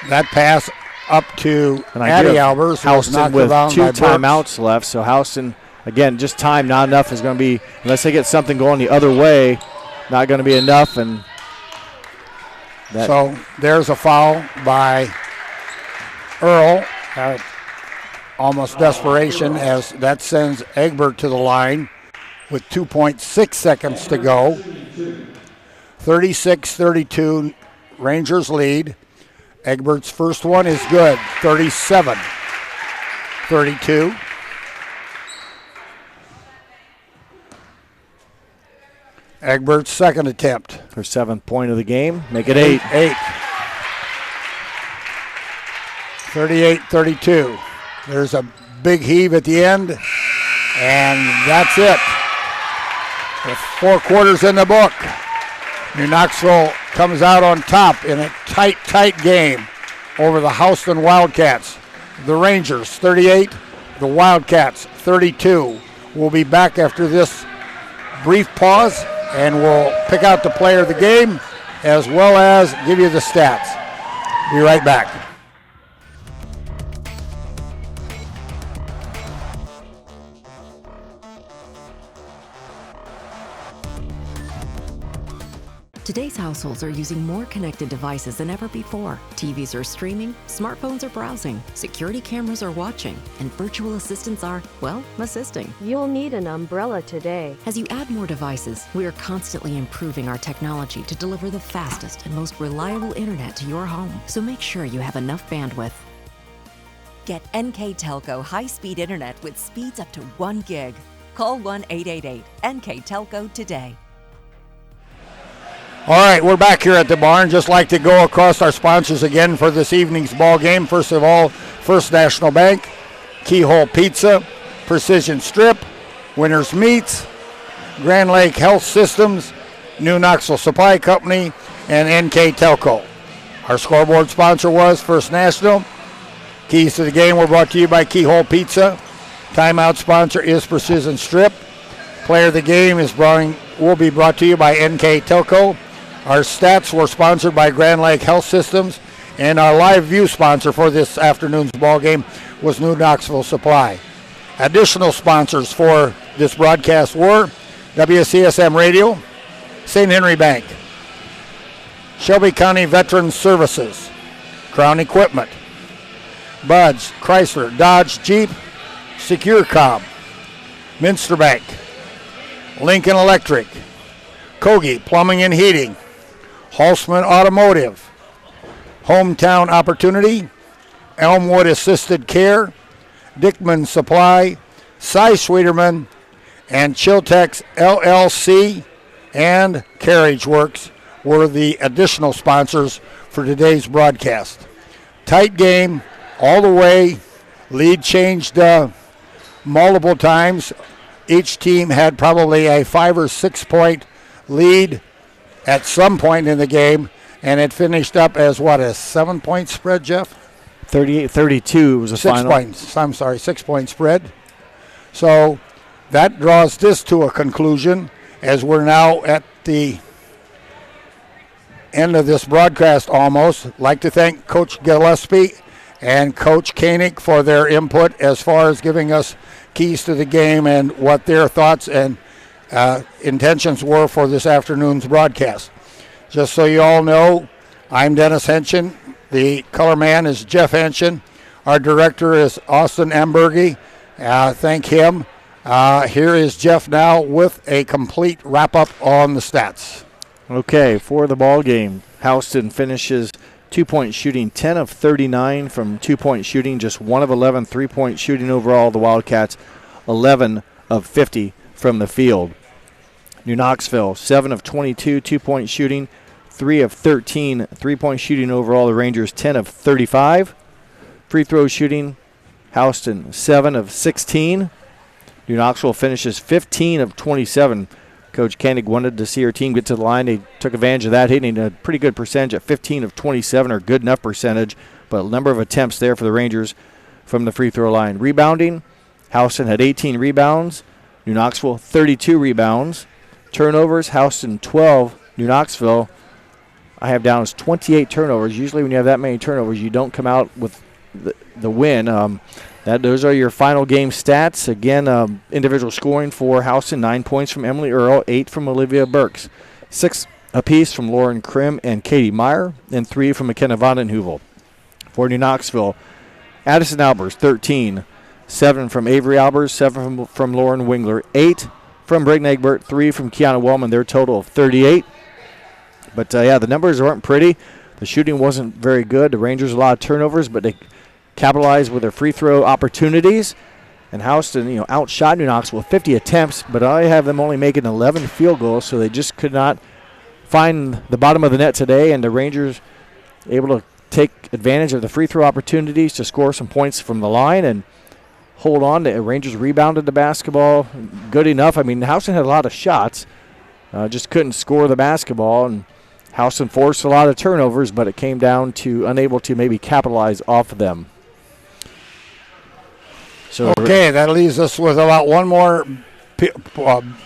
that pass up to Addie Albers. Houston with 2 timeouts left. So Houston, again, just time, not enough is going to be, unless they get something going the other way, not going to be enough. And so there's a foul by Earl. Almost desperation, as that sends Egbert to the line with 2.6 seconds to go. 36-32, Rangers lead. Egbert's first one is good, 37-32. Egbert's second attempt. Her 7th point of the game. Make it 8. 38-32. There's a big heave at the end, and that's it. With 4 quarters in the book, New Knoxville comes out on top in a tight game over the Houston Wildcats. The Rangers 38, the Wildcats 32. We'll be back after this brief pause, and we'll pick out the player of the game as well as give you the stats. Be right back. Today's households are using more connected devices than ever before. TVs are streaming, smartphones are browsing, security cameras are watching, and virtual assistants are, well, assisting. You'll need an umbrella today. As you add more devices, we are constantly improving our technology to deliver the fastest and most reliable internet to your home. So make sure you have enough bandwidth. Get NK Telco high-speed internet with speeds up to 1 gig. Call 1-888-NK-TELCO today. All right, we're back here at the barn. Just like to go across our sponsors again for this evening's ball game. First of all, First National Bank, Keyhole Pizza, Precision Strip, Winners Meats, Grand Lake Health Systems, New Knoxville Supply Company, and NK Telco. Our scoreboard sponsor was First National. Keys to the game were brought to you by Keyhole Pizza. Timeout sponsor is Precision Strip. Player of the game will be brought to you by NK Telco. Our stats were sponsored by Grand Lake Health Systems. And our live view sponsor for this afternoon's ball game was New Knoxville Supply. Additional sponsors for this broadcast were WCSM Radio, St. Henry Bank, Shelby County Veterans Services, Crown Equipment, Bud's, Chrysler, Dodge, Jeep, SecureCom, Minster Bank, Lincoln Electric, Kogi Plumbing and Heating, Halsman Automotive, Hometown Opportunity, Elmwood Assisted Care, Dickman Supply, Cy Sweeterman, and Chiltex LLC and Carriage Works were the additional sponsors for today's broadcast. Tight game all the way. Lead changed multiple times. Each team had probably a 5 or 6 point lead at some point in the game. And it finished up as what, a 7-point spread, Jeff? 38-32 was the final. 6-point spread. So that draws this to a conclusion as we're now at the end of this broadcast almost. I'd like to thank Coach Gillespie and Coach Koenig for their input as far as giving us keys to the game and what their thoughts and intentions were for this afternoon's broadcast. Just so you all know, I'm Dennis Henshin. The color man is Jeff Henshin. Our director is Austin Ambergy. Thank him. Here is Jeff now with a complete wrap-up on the stats. Okay, for the ball game, Houston finishes 2-point shooting 10 of 39 from 2-point shooting, just 1 of 11 3-point shooting overall. The Wildcats 11 of 50 from the field. New Knoxville, 7 of 22 2-point shooting, 3 of 13 3-point shooting overall. The Rangers 10 of 35. Free throw shooting, Houston 7 of 16. New Knoxville finishes 15 of 27. Coach Koenig wanted to see her team get to the line. They took advantage of that, hitting a pretty good percentage at 15 of 27, or good enough percentage, but a number of attempts there for the Rangers from the free throw line. Rebounding, Houston had 18 rebounds. New Knoxville 32 rebounds. Turnovers, Houston 12, New Knoxville, I have down as 28 turnovers. Usually when you have that many turnovers, you don't come out with the win. Those are your final game stats. Again, individual scoring for Houston, 9 points from Emily Earl, 8 from Olivia Burks, 6 apiece from Lauren Krim and Katie Meyer, and 3 from McKenna Vondenheuvel. For New Knoxville, Addison Albers, 13, 7 from Avery Albers, 7 from Lauren Wingler, 8 from Brayden Egbert, 3 from Kiana Wellman, their total of 38. But, the numbers weren't pretty. The shooting wasn't very good. The Rangers a lot of turnovers, but they capitalized with their free throw opportunities. And Houston, outshot New Knoxville with 50 attempts, but I have them only making 11 field goals, so they just could not find the bottom of the net today. And the Rangers able to take advantage of the free throw opportunities to score some points from the line and hold on. The Rangers rebounded the basketball good enough. I mean, Houston had a lot of shots, just couldn't score the basketball, and Houston forced a lot of turnovers, but it came down to unable to maybe capitalize off of them. So okay, that leaves us with about one more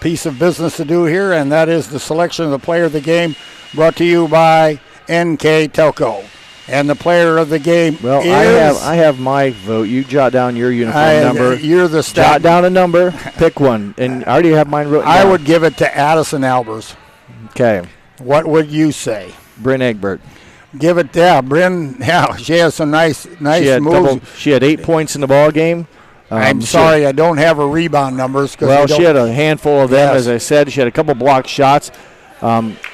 piece of business to do here, and that is the selection of the player of the game, brought to you by NK Telco. And the player of the game is... I have my vote. You jot down your uniform number. You're the stat. Jot down a number, pick one. And I already have mine written down. I would give it to Addison Albers. Okay. What would you say? Bryn Egbert. Give it, Bryn, she has some nice moves. She had 8 points in the ball game. I'm sorry, I don't have her rebound numbers. Well, she had a handful of them, as I said. She had a couple blocked shots.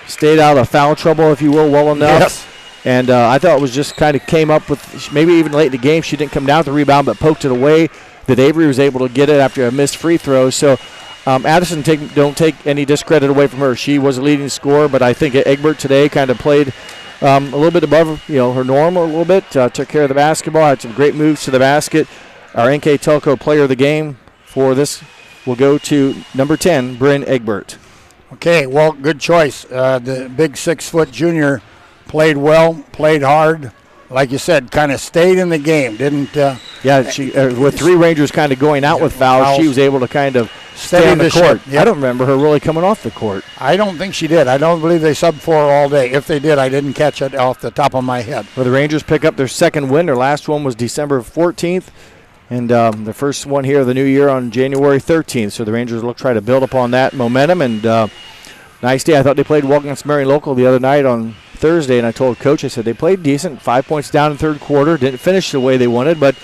Stayed out of foul trouble, if you will, well enough. Yes. And I thought it was just kind of came up with, maybe even late in the game, she didn't come down with the rebound, but poked it away, that Avery was able to get it after a missed free throw. So Addison, don't take any discredit away from her. She was a leading scorer, but I think Egbert today kind of played a little bit above her norm a little bit, took care of the basketball, had some great moves to the basket. Our NK Telco player of the game for this will go to number 10, Bryn Egbert. Okay, well, good choice. The big 6-foot junior played well, played hard. Like you said, kind of stayed in the game. Didn't. She with 3 Rangers kind of going out with fouls, she was able to kind of stay on the court. Yep. I don't remember her really coming off the court. I don't think she did. I don't believe they subbed for her all day. If they did, I didn't catch it off the top of my head. Well, the Rangers pick up their second win. Their last one was December 14th, and the first one here of the new year on January 13th. So the Rangers will try to build upon that momentum. And nice day. I thought they played well against Marion Local the other night on Thursday, and I told Coach, I said, they played decent, 5 points down in third quarter, didn't finish the way they wanted, but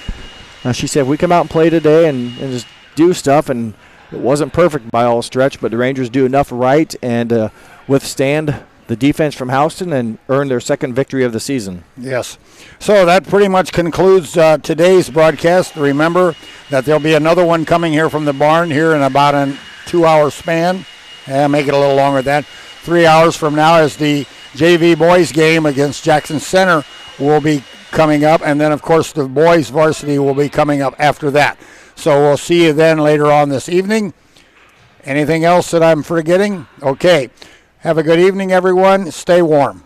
she said, we come out and play today and just do stuff, and it wasn't perfect by all stretch, but the Rangers do enough right and withstand the defense from Houston and earn their second victory of the season. Yes. So that pretty much concludes today's broadcast. Remember that there'll be another one coming here from the barn here in about a 2-hour span. Make it a little longer than that. 3 hours from now as the JV boys game against Jackson Center will be coming up, and then of course the boys varsity will be coming up after that. So we'll see you then later on this evening. Anything else that I'm forgetting? Okay. Have a good evening, everyone. Stay warm.